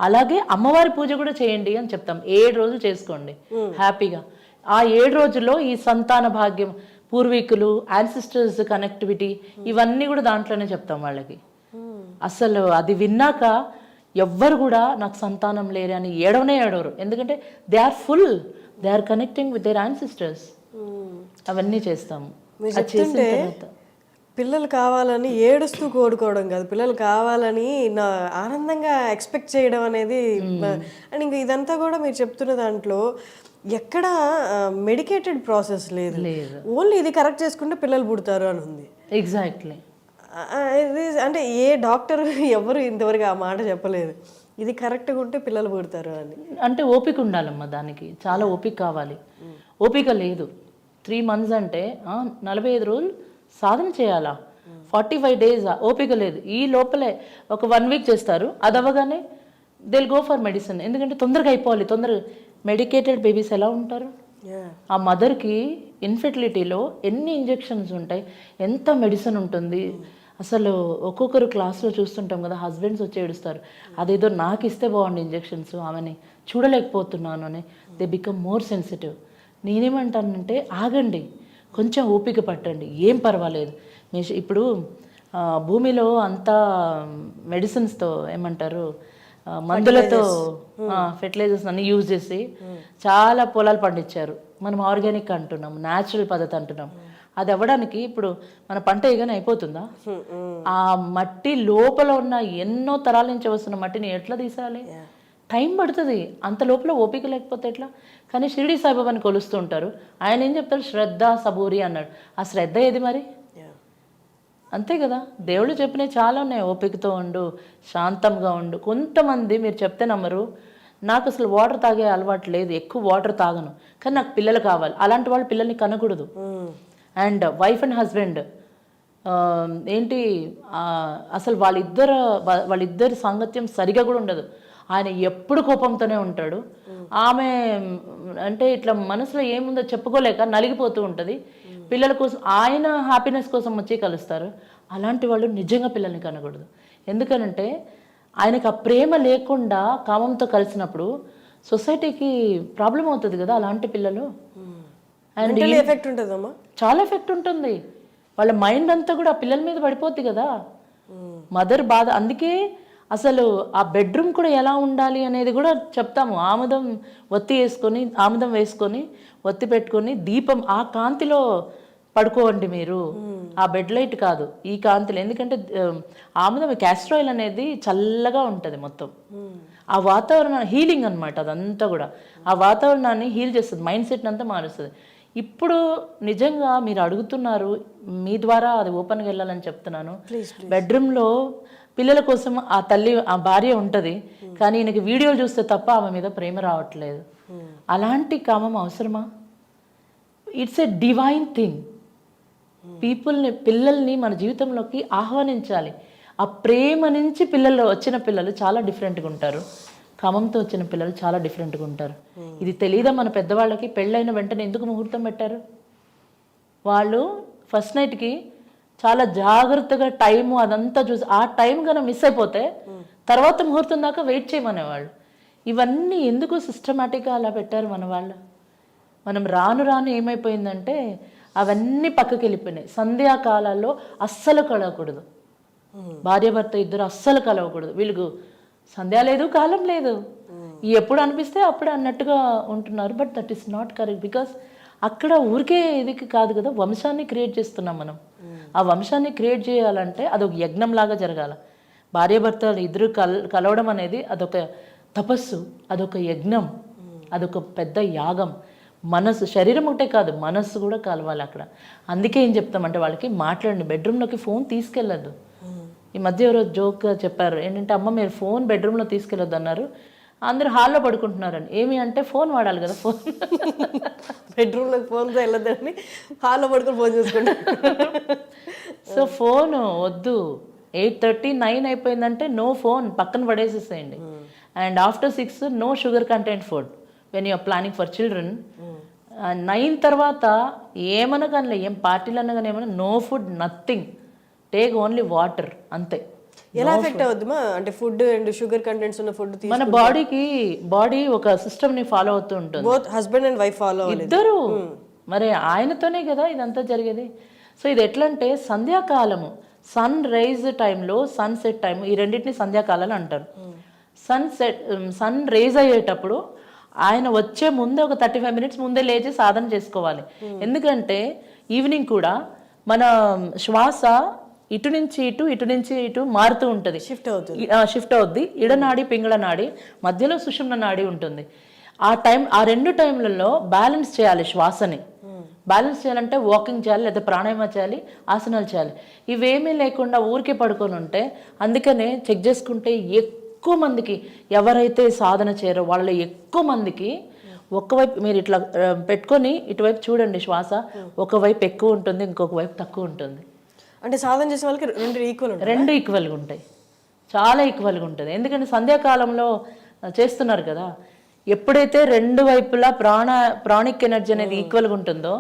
అలాగే అమ్మవారి పూజ కూడా చేయండి అని చెప్తాం. 7 రోజులు చేసుకోండి హ్యాపీగా. ఆ 7 రోజుల్లో ఈ సంతాన భాగ్యం, పూర్వీకులు, యాన్సిస్టర్స్ కనెక్టివిటీ, ఇవన్నీ కూడా దాంట్లోనే చెప్తాం వాళ్ళకి. అసలు అది విన్నాక ఎవ్వరు కూడా నాకు సంతానం లేరు అని ఏడవరు. ఎందుకంటే they are full, they are connecting with their ancestors. అవన్నీ చేస్తాము. పిల్లలు కావాలని ఏడుస్తూ కోరుకోవడం కాదు, పిల్లలు కావాలని నా ఆనందంగా ఎక్స్పెక్ట్ చేయడం అనేది. అండ్ ఇంకా ఇదంతా కూడా మీరు చెప్తున్న దాంట్లో ఎక్కడ మెడికేటెడ్ ప్రాసెస్ లేదు, ఓన్లీ ఇది కరెక్ట్ చేసుకుంటే పిల్లలు పుడతారు అని ఉంది. ఎగ్జాక్ట్లీ. అంటే ఏ డాక్టర్ ఎవరు ఇంతవరకు ఆ మాట చెప్పలేదు, ఇది కరెక్ట్గా ఉంటే పిల్లలు పుడతారు అని. అంటే ఓపిక ఉండాలమ్మా, దానికి చాలా ఓపిక కావాలి. ఓపిక లేదు. 3 months అంటే 45 రోజులు సాధన చేయాలా, 45 days ఓపిక లేదు. ఈ లోపలే ఒక 1 week చేస్తారు, అది అవ్వగానే దిల్ గో ఫర్ మెడిసిన్. ఎందుకంటే తొందరగా అయిపోవాలి, తొందరగా. మెడికేటెడ్ బేబీస్ ఎలా ఉంటారు, ఆ మదర్కి ఇన్ఫెర్టిలిటీలో ఎన్ని ఇంజెక్షన్స్ ఉంటాయి, ఎంత మెడిసిన్ ఉంటుంది. అసలు ఒక్కొక్కరు క్లాస్లో చూస్తుంటాం కదా, హస్బెండ్స్ వచ్చి ఏడుస్తారు, అదేదో నాకు ఇస్తే బాగుంది ఇంజెక్షన్స్, ఆమెని చూడలేకపోతున్నాను అని. They become more sensitive. నేనేమంటానంటే ఆగండి, కొంచెం ఓపిక పట్టండి, ఏం పర్వాలేదు. ఇప్పుడు భూమిలో అంతా మెడిసిన్స్తో ఏమంటారు, మందులతో, ఫెర్టిలైజర్స్ అన్ని యూజ్ చేసి చాలా పొలాలు పండించారు. మనం ఆర్గానిక్ అంటున్నాం, న్యాచురల్ పద్ధతి అంటున్నాం. అది అవ్వడానికి ఇప్పుడు మన పంట ఏగానే అయిపోతుందా? ఆ మట్టి లోపల ఉన్న ఎన్నో తరాల నుంచి వస్తున్న మట్టిని ఎట్లా తీసాలి? టైం పడుతుంది. అంత లోపల ఓపిక లేకపోతే ఎట్లా? కానీ షిరిడి సాయిబాబాని కొలుస్తూ ఉంటారు. ఆయన ఏం చెప్తారు, శ్రద్ధ సబూరి అన్నాడు. ఆ శ్రద్ధ ఏది మరి? అంతే కదా, దేవుళ్ళు చెప్పినవి చాలా ఉన్నాయి. ఓపికతో ఉండు, శాంతంగా ఉండు. కొంతమంది మీరు చెప్తే నమ్మరు, నాకు అసలు వాటర్ తాగే అలవాటు లేదు, ఎక్కువ వాటర్ తాగను, కానీ నాకు పిల్లలు కావాలి. అలాంటి వాళ్ళు పిల్లల్ని కనకూడదు. అండ్ వైఫ్ అండ్ హస్బెండ్ ఏంటి, అసలు వాళ్ళిద్దరి సాంగత్యం సరిగా కూడా ఉండదు. ఆయన ఎప్పుడు కోపంతోనే ఉంటాడు, ఆమె అంటే ఇట్లా మనసులో ఏముందో చెప్పుకోలేక నలిగిపోతూ ఉంటుంది. పిల్లల కోసం, ఆయన హ్యాపీనెస్ కోసం వచ్చి కలుస్తారు. అలాంటి వాళ్ళు నిజంగా పిల్లల్ని కనకూడదు. ఎందుకనంటే ఆయనకు ఆ ప్రేమ లేకుండా కామంతో కలిసినప్పుడు సొసైటీకి ప్రాబ్లం అవుతుంది కదా అలాంటి పిల్లలు. అండ్ ఎఫెక్ట్ ఉంటుందమ్మా, చాలా ఎఫెక్ట్ ఉంటుంది. వాళ్ళ మైండ్ అంతా కూడా ఆ పిల్లల మీద పడిపోద్ది కదా, మదర్ బాధ. అందుకే అసలు ఆ బెడ్రూమ్ కూడా ఎలా ఉండాలి అనేది కూడా చెప్తాము. ఆముదం వేసుకొని ఒత్తి పెట్టుకొని దీపం, ఆ కాంతిలో పడుకోండి మీరు, ఆ బెడ్ లైట్ కాదు, ఈ కాంతిలో. ఎందుకంటే ఆముదం క్యాస్టర్ ఆయిల్ అనేది చల్లగా ఉంటుంది మొత్తం. ఆ వాతావరణం హీలింగ్ అనమాట, అదంతా కూడా ఆ వాతావరణాన్ని హీల్ చేస్తుంది, మైండ్ సెట్ అంతా మారుస్తుంది. ఇప్పుడు నిజంగా మీరు అడుగుతున్నారు, మీ ద్వారా అది ఓపెన్గా వెళ్ళాలని చెప్తున్నాను. బెడ్రూమ్లో పిల్లల కోసం ఆ తల్లి, ఆ భార్య ఉంటుంది, కానీ ఈయనకి వీడియోలు చూస్తే తప్ప ఆమె మీద ప్రేమ రావట్లేదు. అలాంటి కామం అవసరమా? It's a divine thing. పిల్లల్ని మన జీవితంలోకి ఆహ్వానించాలి. ఆ ప్రేమ నుంచి వచ్చిన పిల్లలు చాలా డిఫరెంట్గా ఉంటారు, కామంతో వచ్చిన పిల్లలు చాలా డిఫరెంట్గా ఉంటారు. ఇది తెలియదా మన పెద్దవాళ్ళకి? పెళ్ళైన వెంటనే ఎందుకు ముహూర్తం పెట్టారు? వాళ్ళు ఫస్ట్ నైట్కి చాలా జాగ్రత్తగా టైము అదంతా చూసి, ఆ టైం కన్నా మిస్ అయిపోతే తర్వాత ముహూర్తం దాకా వెయిట్ చేయమనేవాళ్ళు. ఇవన్నీ ఎందుకు సిస్టమేటిక్గా అలా పెట్టారు మన వాళ్ళు? మనం రాను ఏమైపోయిందంటే అవన్నీ పక్కకి వెళ్ళిపోయినాయి. సంధ్యాకాలాల్లో అస్సలు కలవకూడదు, భార్యాభర్త ఇద్దరు అస్సలు కలవకూడదు. వీళ్ళకు సంధ్య లేదు, కాలం లేదు, ఎప్పుడు అనిపిస్తే అప్పుడు అన్నట్టుగా ఉంటున్నారు. But that is not correct. Because అక్కడ ఊరికే ఇది కాదు కదా, వంశాన్ని క్రియేట్ చేస్తున్నాం మనం. ఆ వంశాన్ని క్రియేట్ చేయాలంటే అదొక యజ్ఞం లాగా జరగాల. భార్యాభర్తలు ఇద్దరు కలవడం అనేది అదొక తపస్సు, అదొక యజ్ఞం, అదొక పెద్ద యాగం. మనసు, శరీరం ఒకటే కాదు, మనస్సు కూడా కలవాలి అక్కడ. అందుకే ఏం చెప్తామంటే వాళ్ళకి, మాట్లాడండి, బెడ్రూమ్లోకి ఫోన్ తీసుకెళ్ళద్దు. ఈ మధ్య ఎవరో జోక్గా చెప్పారు ఏంటంటే, అమ్మ మీరు ఫోన్ బెడ్రూమ్లో తీసుకెళ్ళొద్దు అన్నారు, అందరూ హాల్లో పడుకుంటున్నారని. ఏమి అంటే ఫోన్ వాడాలి కదా, ఫోన్ బెడ్రూమ్లోకి ఫోన్తో వెళ్ళొద్దని హాల్లో పడుకొని ఫోన్ చూసుకుంటారు. సో ఫోన్ వద్దు. 8:30, 9 అయిపోయిందంటే నో ఫోన్, పక్కన పడేసేసేయండి. And after 6 no sugar content food when you're planning for children. 9 తర్వాత ఏమన్నా కానీ, ఏం పార్టీలు అన్నా కానీ ఏమన్నా, no food, nothing, take only water, అంతే. ఎలా ఎఫెక్ట్ అవుతుందా అంటే ఫుడ్ అండ్ షుగర్ కంటెంట్స్ ఉన్న ఫుడ్? మన బాడీ ఒక సిస్టమ్ ని ఫాలో అవుతూ ఉంటుంది. Both husband and wife follow ఇద్దరు. మరి ఆయనతోనే కదా ఇదంతా జరిగేది. సో ఇది ఎట్లా అంటే, సంధ్యాకాలము, సన్ రైజ్ టైంలో, సన్ సెట్ టైం, ఈ రెండింటిని సంధ్యాకాలాలు అంటారు. సన్ రైజ్ అయ్యేటప్పుడు ఆయన వచ్చే ముందే ఒక 35 minutes ముందే లేచి సాధన చేసుకోవాలి. ఎందుకంటే ఈవినింగ్ కూడా మన శ్వాస ఇటు నుంచి ఇటు, ఇటు నుంచి ఇటు మారుతూ ఉంటుంది, షిఫ్ట్ అవుద్ది. ఇడనాడి, పింగళ నాడి, మధ్యలో సుషుమ్న నాడి ఉంటుంది. ఆ రెండు టైంలలో బ్యాలెన్స్ చేయాలి శ్వాసని. బ్యాలెన్స్ చేయాలంటే వాకింగ్ చేయాలి, లేదా ప్రాణాయామ చేయాలి, ఆసనాలు చేయాలి. ఇవేమీ లేకుండా ఊరికే పడుకొని ఉంటే, అందుకనే చెక్ చేసుకుంటే ఎక్కువ మందికి, ఎవరైతే సాధన చేయరో వాళ్ళలో ఎక్కువ మందికి ఒకవైపు, మీరు ఇట్లా పెట్టుకొని ఇటువైపు చూడండి, శ్వాస ఒకవైపు ఎక్కువ ఉంటుంది, ఇంకొక వైపు తక్కువ ఉంటుంది. అంటే సాధన చేసే వాళ్ళకి రెండు ఈక్వల్గా ఉంటాయి, చాలా ఈక్వల్గా ఉంటుంది. ఎందుకంటే సంధ్యాకాలంలో చేస్తున్నారు కదా, ఎప్పుడైతే రెండు వైపులా ప్రాణిక్ ఎనర్జీ అనేది ఈక్వల్గా ఉంటుందో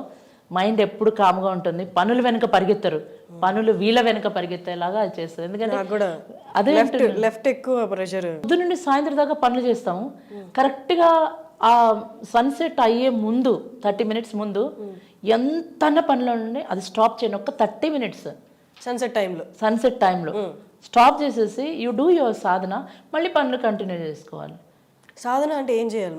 మైండ్ ఎప్పుడు కామ్గా ఉంటుంది. పనులు వెనక పరిగెత్తరు, పనులు వీళ్ళ వెనక పరిగెత్తేలాగా అది చేస్తుంది. ఎందుకంటే అదే లెఫ్ట్ ఎక్కువ ప్రెషర్. పొద్దు నుండి సాయంత్రం దాకా పనులు చేస్తాము. కరెక్ట్గా ఆ సన్సెట్ అయ్యే ముందు 30 minutes ముందు ఎంత పనిలో ఉండి అది స్టాప్ చేయండి. ఒక్క 30 minutes సన్సెట్ టైంలో స్టాప్ చేసేసి యూ డూ యువర్ సాధన, మళ్ళీ పనులు కంటిన్యూ చేసుకోవాలి. సాధన అంటే ఏం చేయాలి?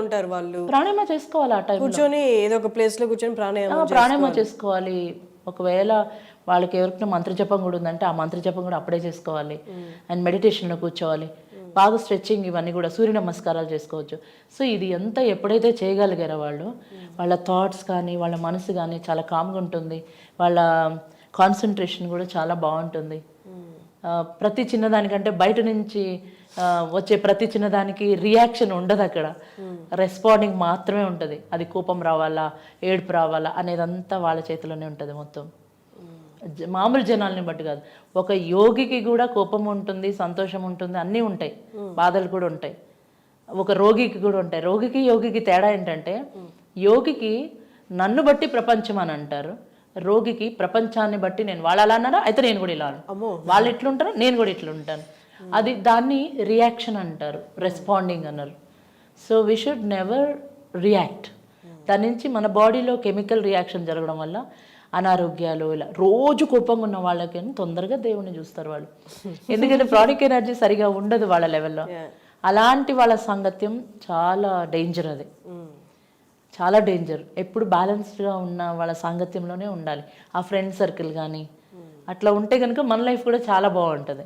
ఉంటారు వాళ్ళు, ప్రాణాయామ చేసుకోవాలి. ఆ టైం కూర్చొని ఏదో ఒక ప్లేస్ లో కూర్చొని ప్రాణాయామ చేసుకోవాలి. ఒకవేళ వాళ్ళకి ఎవరికైనా మంత్రజపం కూడా ఉందంటే ఆ మంత్రజపం కూడా అప్పుడే చేసుకోవాలి. అండ్ మెడిటేషన్లో కూర్చోవాలి, బాగా స్ట్రెచ్చింగ్, ఇవన్నీ కూడా, సూర్య నమస్కారాలు చేసుకోవచ్చు. సో ఇది ఎంత ఎప్పుడైతే చేయగలిగారో వాళ్ళు, వాళ్ళ థాట్స్ కానీ వాళ్ళ మనసు కానీ చాలా కామ్గా ఉంటుంది, వాళ్ళ కాన్సన్ట్రేషన్ కూడా చాలా బాగుంటుంది. ప్రతి చిన్నదానికంటే బయట నుంచి వచ్చే ప్రతి చిన్నదానికి రియాక్షన్ ఉండదు, అక్కడ రెస్పాండింగ్ మాత్రమే ఉంటుంది. అది కోపం రావాలా, ఏడుపు రావాలా అనేదంతా వాళ్ళ చేతిలోనే ఉంటుంది మొత్తం. మామూలు జనాల్ని బట్టి కాదు, ఒక యోగికి కూడా కోపం ఉంటుంది, సంతోషం ఉంటుంది, అన్నీ ఉంటాయి, బాధలు కూడా ఉంటాయి. ఒక రోగికి కూడా ఉంటాయి. రోగికి యోగికి తేడా ఏంటంటే, యోగికి నన్ను బట్టి ప్రపంచం అని అంటారు, రోగికి ప్రపంచాన్ని బట్టి నేను, వాళ్ళు అలా అన్నారా అయితే నేను కూడా ఇలా, వాళ్ళు ఎట్లుంటారు నేను కూడా ఇట్లా ఉంటాను, అది దాన్ని రియాక్షన్ అంటారు, రెస్పాండింగ్ అన్నారు. So we should never react. దాని నుంచి మన బాడీలో కెమికల్ రియాక్షన్ జరగడం వల్ల అనారోగ్యాలు, ఇలా రోజు కోపంగా ఉన్న వాళ్ళకి తొందరగా దేవుణ్ణి చూస్తారు వాళ్ళు. ఎందుకంటే ప్రాణిక్ ఎనర్జీ సరిగా ఉండదు వాళ్ళ లెవెల్లో. అలాంటి వాళ్ళ సాంగత్యం చాలా డేంజర్, అది చాలా డేంజర్. ఎప్పుడు బ్యాలెన్స్డ్గా ఉన్న వాళ్ళ సాంగత్యంలోనే ఉండాలి. ఆ ఫ్రెండ్ సర్కిల్ కానీ అట్లా ఉంటే కనుక మన లైఫ్ కూడా చాలా బాగుంటుంది.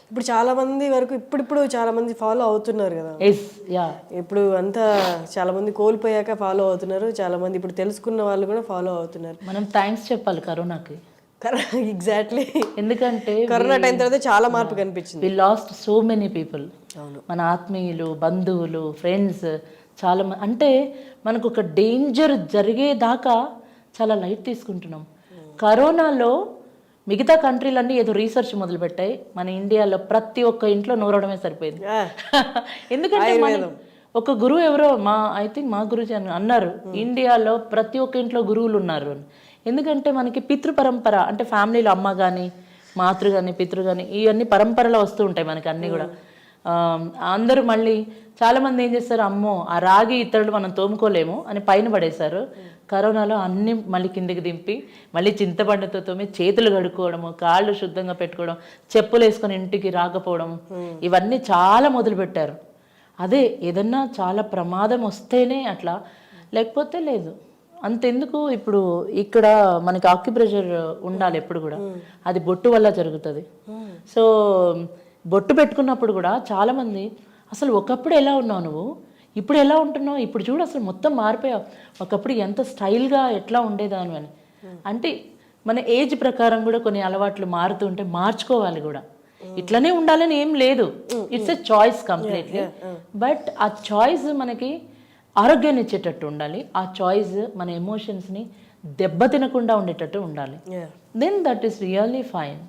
ఇప్పుడు చాలా మంది వరకు ఇప్పుడు చాలా మంది ఫాలో అవుతున్నారు కదా. ఇప్పుడు అంతా చాలా మంది కోల్పోయాక ఫాలో అవుతున్నారు, చాలా మంది ఇప్పుడు తెలుసుకున్న వాళ్ళు కూడా ఫాలో అవుతున్నారు. మనం థ్యాంక్స్ చెప్పాలి కరోనాకి. ఎగ్జాక్ట్లీ, ఎందుకంటే కరోనా టైం తర్వాత చాలా మార్పు కనిపించింది. వి లాస్ట్ సో మెనీ పీపుల్. మన ఆత్మీయులు, బంధువులు, ఫ్రెండ్స్ చాలా మంది. అంటే మనకు ఒక డేంజర్ జరిగేదాకా చాలా లైట్ తీసుకుంటున్నాం. కరోనాలో మిగతా కంట్రీలన్నీ ఏదో రీసెర్చ్ మొదలుపెట్టాయి, మన ఇండియాలో ప్రతి ఒక్క ఇంట్లో నూరడమే సరిపోయింది. ఎందుకంటే ఒక గురువు ఎవరో ఐ థింక్ మా గురుజీ అన్నారు, ఇండియాలో ప్రతి ఒక్క ఇంట్లో గురువులు ఉన్నారు అని. ఎందుకంటే మనకి పితృ పరంపర అంటే ఫ్యామిలీలో అమ్మ కానీ, మాతృ కానీ, పితృ కానీ, ఇవన్నీ పరంపరలో వస్తూ ఉంటాయి మనకి అన్నీ కూడా. అందరూ మళ్ళీ చాలామంది ఏం చేస్తారు, అమ్మో ఆ రాగి ఇతరులు మనం తోముకోలేము అని పైన పడేశారు. కరోనాలో అన్నీ మళ్ళీ కిందికి దింపి మళ్ళీ చింతపండుతో తోమి చేతులు కడుక్కోవడము, కాళ్ళు శుద్ధంగా పెట్టుకోవడం, చెప్పులు వేసుకొని ఇంటికి రాకపోవడం, ఇవన్నీ చాలా మొదలుపెట్టారు. అదే ఏదన్నా చాలా ప్రమాదం వస్తేనే అట్లా, లేకపోతే లేదు. అంతెందుకు ఇప్పుడు ఇక్కడ మనకి ఆక్యుప్రెషర్ ఉండాలి ఎప్పుడు కూడా, అది బొట్టు వల్ల జరుగుతుంది. సో బొట్టు పెట్టుకున్నప్పుడు కూడా చాలామంది అసలు ఒకప్పుడు ఎలా ఉన్నావు నువ్వు, ఇప్పుడు ఎలా ఉంటున్నావు, ఇప్పుడు చూడు అసలు మొత్తం మారిపోయావు, ఒకప్పుడు ఎంత స్టైల్గా ఎట్లా ఉండేదాను అని. అంటే మన ఏజ్ ప్రకారం కూడా కొన్ని అలవాట్లు మారుతుంటే మార్చుకోవాలి కూడా. ఇట్లనే ఉండాలని ఏం లేదు, it's a choice completely. But ఆ చాయిస్ మనకి ఆరోగ్యాన్ని ఇచ్చేటట్టు ఉండాలి, ఆ చాయిస్ మన ఎమోషన్స్ని దెబ్బతినకుండా ఉండేటట్టు ఉండాలి. Then that is really fine.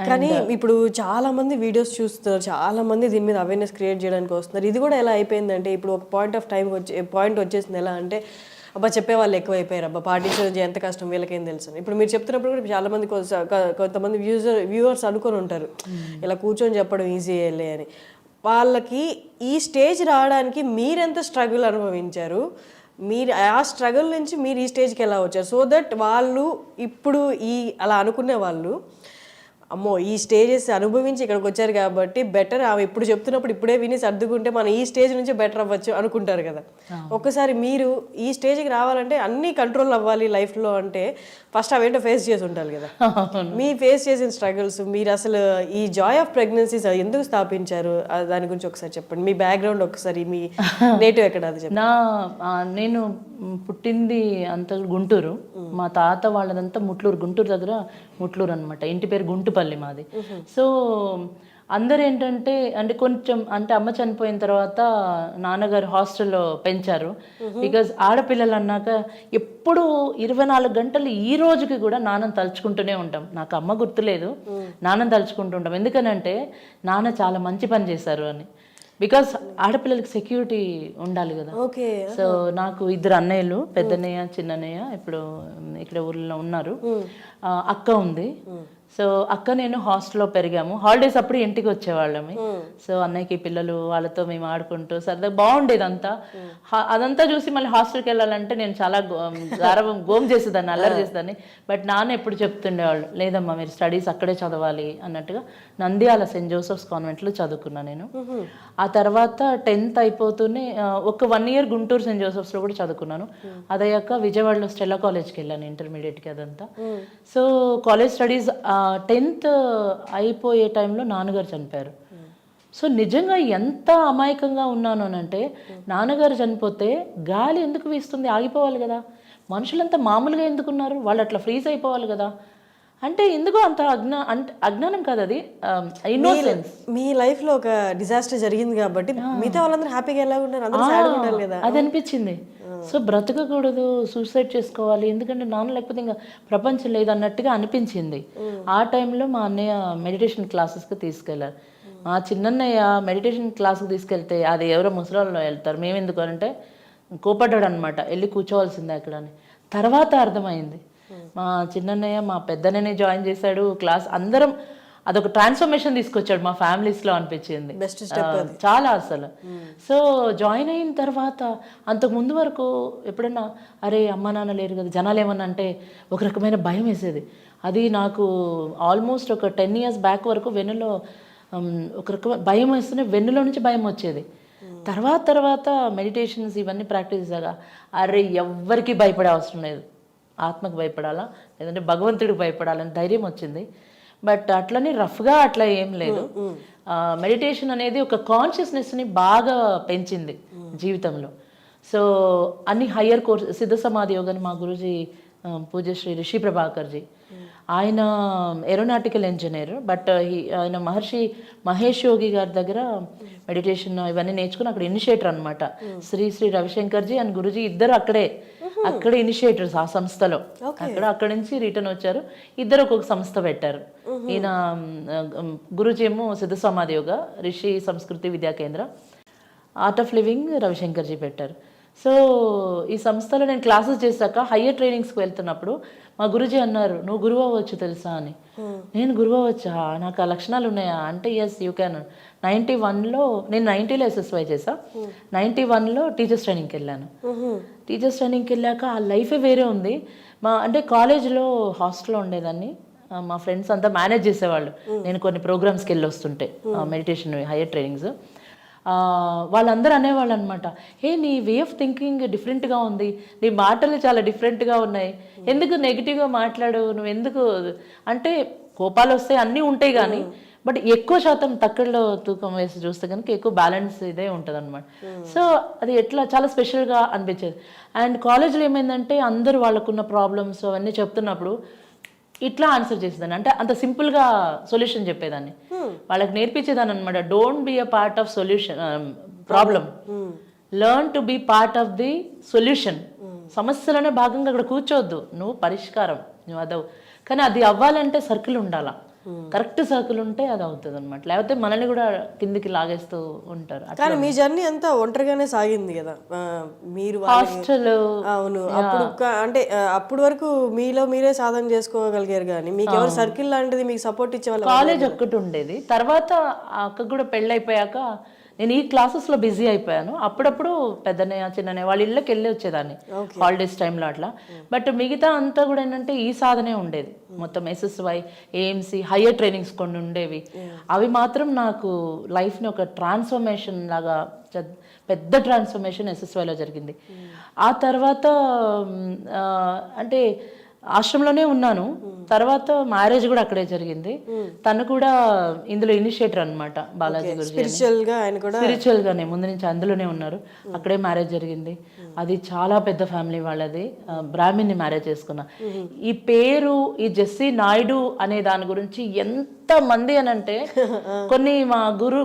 కానీ ఇప్పుడు చాలా మంది వీడియోస్ చూస్తున్నారు, చాలా మంది దీని మీద అవేర్నెస్ క్రియేట్ చేయడానికి వస్తున్నారు. ఇది కూడా ఎలా అయిపోయిందంటే ఇప్పుడు ఒక పాయింట్ వచ్చేసింది. ఎలా అంటే అబ్బా చెప్పేవాళ్ళు ఎక్కువ అయిపోయారు, అబ్బా పాటించడం ఎంత కష్టం వీళ్ళకేం తెలుసు. ఇప్పుడు మీరు చెప్తున్నప్పుడు కూడా చాలా మంది కొంతమంది వ్యూవర్స్ అనుకొని ఉంటారు ఇలా కూర్చొని చెప్పడం ఈజీ అయ్యలే అని. వాళ్ళకి ఈ స్టేజ్ రావడానికి మీరెంత స్ట్రగుల్ అనుభవించారు, మీరు ఆ స్ట్రగుల్ నుంచి మీరు ఈ స్టేజ్కి ఎలా వచ్చారు, సో దట్ వాళ్ళు ఇప్పుడు అలా అనుకునే వాళ్ళు అమ్మో ఈ స్టేజెస్ అనుభవించి ఇక్కడికి వచ్చారు కాబట్టి బెటర్ ఆమె ఇప్పుడు చెప్తున్నప్పుడు ఇప్పుడే విని సర్దుకుంటే మనం ఈ స్టేజ్ నుంచి బెటర్ అవ్వచ్చు అనుకుంటారు కదా. ఒక్కసారి మీరు ఈ స్టేజ్కి రావాలంటే అన్నీ కంట్రోల్ అవ్వాలి లైఫ్లో అంటే ఫస్ట్ అవేంటో ఫేస్ చేసి ఉండాలి కదా. మీ ఫేస్ చేసిన స్ట్రగుల్స్, మీరు అసలు ఈ జాయ్ ఆఫ్ ప్రెగ్నెన్సీస్ ఎందుకు స్థాపించారు దాని గురించి ఒకసారి చెప్పండి. మీ బ్యాక్గ్రౌండ్ ఒకసారి, మీ నేటివ్ ఎక్కడ అది చెప్పండి. నేను పుట్టింది అంత గుంటూరు, మా తాత వాళ్ళదంతా ముట్లూరు, గుంటూరు దగ్గర ముట్లూరు అనమాట, ఇంటి పేరు గుంటుపల్లి మాది. సో అందరు ఏంటంటే అంటే కొంచెం అంటే అమ్మ చనిపోయిన తర్వాత నాన్నగారు హాస్టల్లో పెంచారు. బికాజ్ ఆడపిల్లలు అన్నాక ఎప్పుడు 24 గంటలు ఈ రోజుకి కూడా నాన్నని తలుచుకుంటూనే ఉంటాం. నాకు అమ్మ గుర్తులేదు, నాన్నని తలుచుకుంటూ ఉంటాం. ఎందుకనంటే నాన్న చాలా మంచి పని చేశారు అని. బికాస్ ఆడపిల్లలకి సెక్యూరిటీ ఉండాలి కదా. సో నాకు 2 అన్నయ్యలు, పెద్దన్నయ్య చిన్నన్నయ్య ఇప్పుడు ఇక్కడ ఊర్లో ఉన్నారు, అక్క ఉంది. సో అక్క నేను హాస్టల్లో పెరిగాము, హాలిడేస్ అప్పుడు ఇంటికి వచ్చేవాళ్ళమి. సో అన్నయ్యకి పిల్లలు, వాళ్ళతో మేము ఆడుకుంటూ సరదాగా బాగుండేది అంతా. అదంతా చూసి మళ్ళీ హాస్టల్కి వెళ్ళాలంటే నేను చాలా గోమ్ చేసేదాన్ని, అల్లరి చేసేదాన్ని. బట్ నాన్న ఎప్పుడు చెప్తుండేవాళ్ళు, లేదమ్మా మీరు స్టడీస్ అక్కడే చదవాలి అన్నట్టుగా. నంద్యాల సెయింట్ జోసెఫ్స్ కాన్వెంట్లో చదువుకున్నాను నేను. ఆ తర్వాత 10th అయిపోతూనే ఒక 1 year గుంటూరు సెయింట్ జోసెఫ్స్లో కూడా చదువుకున్నాను. అదయ్యాక విజయవాడలో స్టెల్లా కాలేజ్కి వెళ్ళాను ఇంటర్మీడియట్కి అదంతా. సో కాలేజ్ స్టడీస్ 10th అయిపోయే టైంలో నాన్నగారు చనిపోయారు. సో నిజంగా ఎంత అమాయకంగా ఉన్నాను అని అంటే, నాన్నగారు చనిపోతే గాలి ఎందుకు వీస్తుంది, ఆగిపోవాలి కదా, మనుషులంతా మామూలుగా ఎందుకున్నారు, వాళ్ళు అట్లా ఫ్రీజ్ అయిపోవాలి కదా. అంటే ఎందుకో అంత అజ్ఞానం కాదు, అది ఇన్నోసెన్స్. మీ లైఫ్ లో ఒక డిజాస్టర్ జరిగింది కాబట్టి మిగతా వాళ్ళందరూ హ్యాపీగా ఎలా ఉన్నారు, అందరూ సాడ్ ఉండాలి కదా, అది అనిపించింది. సో బ్రతకకూడదు, సూసైడ్ చేసుకోవాలి, ఎందుకంటే నాన్న లేకపోతే ఇంకా ప్రపంచం లేదు అన్నట్టుగా అనిపించింది. ఆ టైంలో మా అన్నయ్య మెడిటేషన్ క్లాసెస్కి తీసుకెళ్ళారు. మా చిన్నన్నయ్య మెడిటేషన్ క్లాస్కి తీసుకెళ్తే అది ఎవరో ముసలాల్లో వెళ్తారు, మేము ఎందుకు అంటే కోపడ్డాడు అనమాట, వెళ్ళి కూర్చోవాల్సిందే అక్కడ అని. తర్వాత అర్థమైంది, మా చిన్నన్నయ్య మా పెద్దన్నయ్య జాయిన్ చేశాడు క్లాస్, అందరం అదొక ట్రాన్స్ఫర్మేషన్ తీసుకొచ్చాడు మా ఫ్యామిలీస్లో అనిపించింది చాలా అసలు. సో జాయిన్ అయిన తర్వాత అంతకు ముందు వరకు ఎప్పుడన్నా అరే అమ్మ నాన్న లేరు కదా, జనాలు ఏమన్నా అంటే ఒక రకమైన భయం వేసేది. అది నాకు ఆల్మోస్ట్ ఒక 10 years బ్యాక్ వరకు వెన్నులో ఒక రకమైన భయం వేస్తూనే వెన్నులో నుంచి భయం వచ్చేది. తర్వాత మెడిటేషన్స్ ఇవన్నీ ప్రాక్టీస్ చేశాక అరే ఎవ్వరికి భయపడే అవసరం లేదు, ఆత్మకు భయపడాలా లేదంటే భగవంతుడికి భయపడాలని ధైర్యం వచ్చింది. బట్ అట్లని రఫ్గా అట్లా ఏం లేదు. మెడిటేషన్ అనేది ఒక కాన్షియస్నెస్ని బాగా పెంచింది జీవితంలో. సో అన్ని హయ్యర్ కోర్స్, సిద్ధ సమాధి యోగాని మా గురుజీ పూజ్యశ్రీ రిషి ప్రభాకర్జీ, ఆయన ఏరోనాటికల్ ఇంజనీర్. బట్ ఆయన మహర్షి మహేష్ యోగి గారి దగ్గర మెడిటేషన్ ఇవన్నీ నేర్చుకుని అక్కడ ఇనిషియేటర్ అనమాట. శ్రీ రవిశంకర్జీ అండ్ గురుజీ ఇద్దరు అక్కడే ఇనిషియేటర్స్ ఆ సంస్థలో. అక్కడి నుంచి రిటర్న్ వచ్చారు, ఇద్దరు ఒక్కొక్క సంస్థ పెట్టారు. ఈయన గురుజీ ఏమో సిద్ధ సమాధి యోగ, రిషి సంస్కృతి విద్యా కేంద్ర, ఆర్ట్ ఆఫ్ లివింగ్ రవిశంకర్జీ పెట్టారు. సో ఈ సంస్థలో నేను క్లాసెస్ చేశాక హయ్యర్ ట్రైనింగ్స్కి వెళ్తున్నప్పుడు మా గురుజీ అన్నారు, నువ్వు గురువు అవ్వచ్చు తెలుసా అని. నేను గురువు అవ్వచ్చా, నాకు ఆ లక్షణాలు ఉన్నాయా అంటే ఎస్ యూ క్యాన్. 91లో నేను 90లో SSY చేసా, 91లో టీచర్స్ ట్రైనింగ్కి వెళ్ళాను. టీచర్స్ ట్రైనింగ్కి వెళ్ళాక ఆ లైఫే వేరే ఉంది. అంటే కాలేజ్లో హాస్టల్లో ఉండేదాన్ని, మా ఫ్రెండ్స్ అంతా మేనేజ్ చేసేవాళ్ళు. నేను కొన్ని ప్రోగ్రామ్స్కి వెళ్ళి వస్తుంటే మెడిటేషన్ హయ్యర్ ట్రైనింగ్స్, వాళ్ళందరూ అనేవాళ్ళు అనమాట, హే నీ వే ఆఫ్ థింకింగ్ డిఫరెంట్గా ఉంది, నీ మాటలు చాలా డిఫరెంట్గా ఉన్నాయి, ఎందుకు నెగిటివ్గా మాట్లాడు, నువ్వు ఎందుకు అంటే కోపాలు వస్తాయి అన్నీ ఉంటాయి కానీ బట్ ఎక్కువ శాతం తక్కువలో తూకం వేసి చూస్తే కనుక ఎక్కువ బ్యాలెన్స్ ఇదే ఉంటుంది అనమాట. సో అది ఎట్లా చాలా స్పెషల్గా అనిపించేది. అండ్ కాలేజ్లో ఏమైందంటే అందరూ వాళ్ళకున్న ప్రాబ్లమ్స్ అవన్నీ చెప్తున్నప్పుడు ఇట్లా ఆన్సర్ చేసేదాన్ని, అంటే అంత సింపుల్గా సొల్యూషన్ చెప్పేదాన్ని, వాళ్ళకి నేర్పించేదాన్ని అనమాట. Don't be a part of solution problem, learn to be part of the solution. సమస్యలోనే భాగంగా అక్కడ కూర్చోవద్దు, నువ్వు పరిష్కారం నువ్వు అదవు. కానీ అది అవ్వాలంటే సర్కిల్ ఉండాలా, కరెక్ట్ సర్కిల్ ఉంటే అది అవుతుంది అనమాట, లేకపోతే మనల్ని కూడా కిందికి లాగేస్తూ ఉంటారు. కానీ మీ జర్నీ అంతా ఒంటరిగానే సాగింది కదా, మీరు హాస్టల్. అవును, అప్పుడు అంటే అప్పుడు వరకు మీలో మీరే సాధన చేసుకోగలిగారు, కానీ మీకు ఎవరు సర్కిల్ లాంటిది మీకు సపోర్ట్ ఇచ్చే వాళ్ళు? కాలేజ్ ఒక్కటి ఉండేది, తర్వాత అక్క కూడా పెళ్ళైపోయాక నేను ఈ క్లాసెస్లో బిజీ అయిపోయాను. అప్పుడప్పుడు పెద్దనయ్య చిన్ననయ్య వాళ్ళ ఇళ్ళకి వెళ్ళి వచ్చేదాన్ని హాలిడేస్ టైంలో అట్లా. బట్ మిగతా అంతా కూడా ఏంటంటే ఈ సాధనే ఉండేది మొత్తం. SSY, AMC హయ్యర్ ట్రైనింగ్స్ కొన్ని ఉండేవి, అవి మాత్రం నాకు లైఫ్ని ఒక ట్రాన్స్ఫర్మేషన్ లాగా, పెద్ద ట్రాన్స్ఫర్మేషన్ SSYలో జరిగింది. ఆ తర్వాత అంటే ఆశ్రమంలోనే ఉన్నాను, తర్వాత మ్యారేజ్ కూడా అక్కడే జరిగింది. తను కూడా ఇందులో ఇనిషియేటర్ అనమాట, బాలాజీ గురించి. స్పిరిచువల్ గానే ముందు నుంచి అందులోనే ఉన్నారు. అక్కడే మ్యారేజ్ జరిగింది. అది చాలా పెద్ద ఫ్యామిలీ వాళ్ళది, బ్రాహ్మణ్ని మ్యారేజ్ చేసుకున్నా. ఈ పేరు ఈ జెస్సీ నాయుడు అనే దాని గురించి ఎంత మంది అని అంటే కొన్ని మా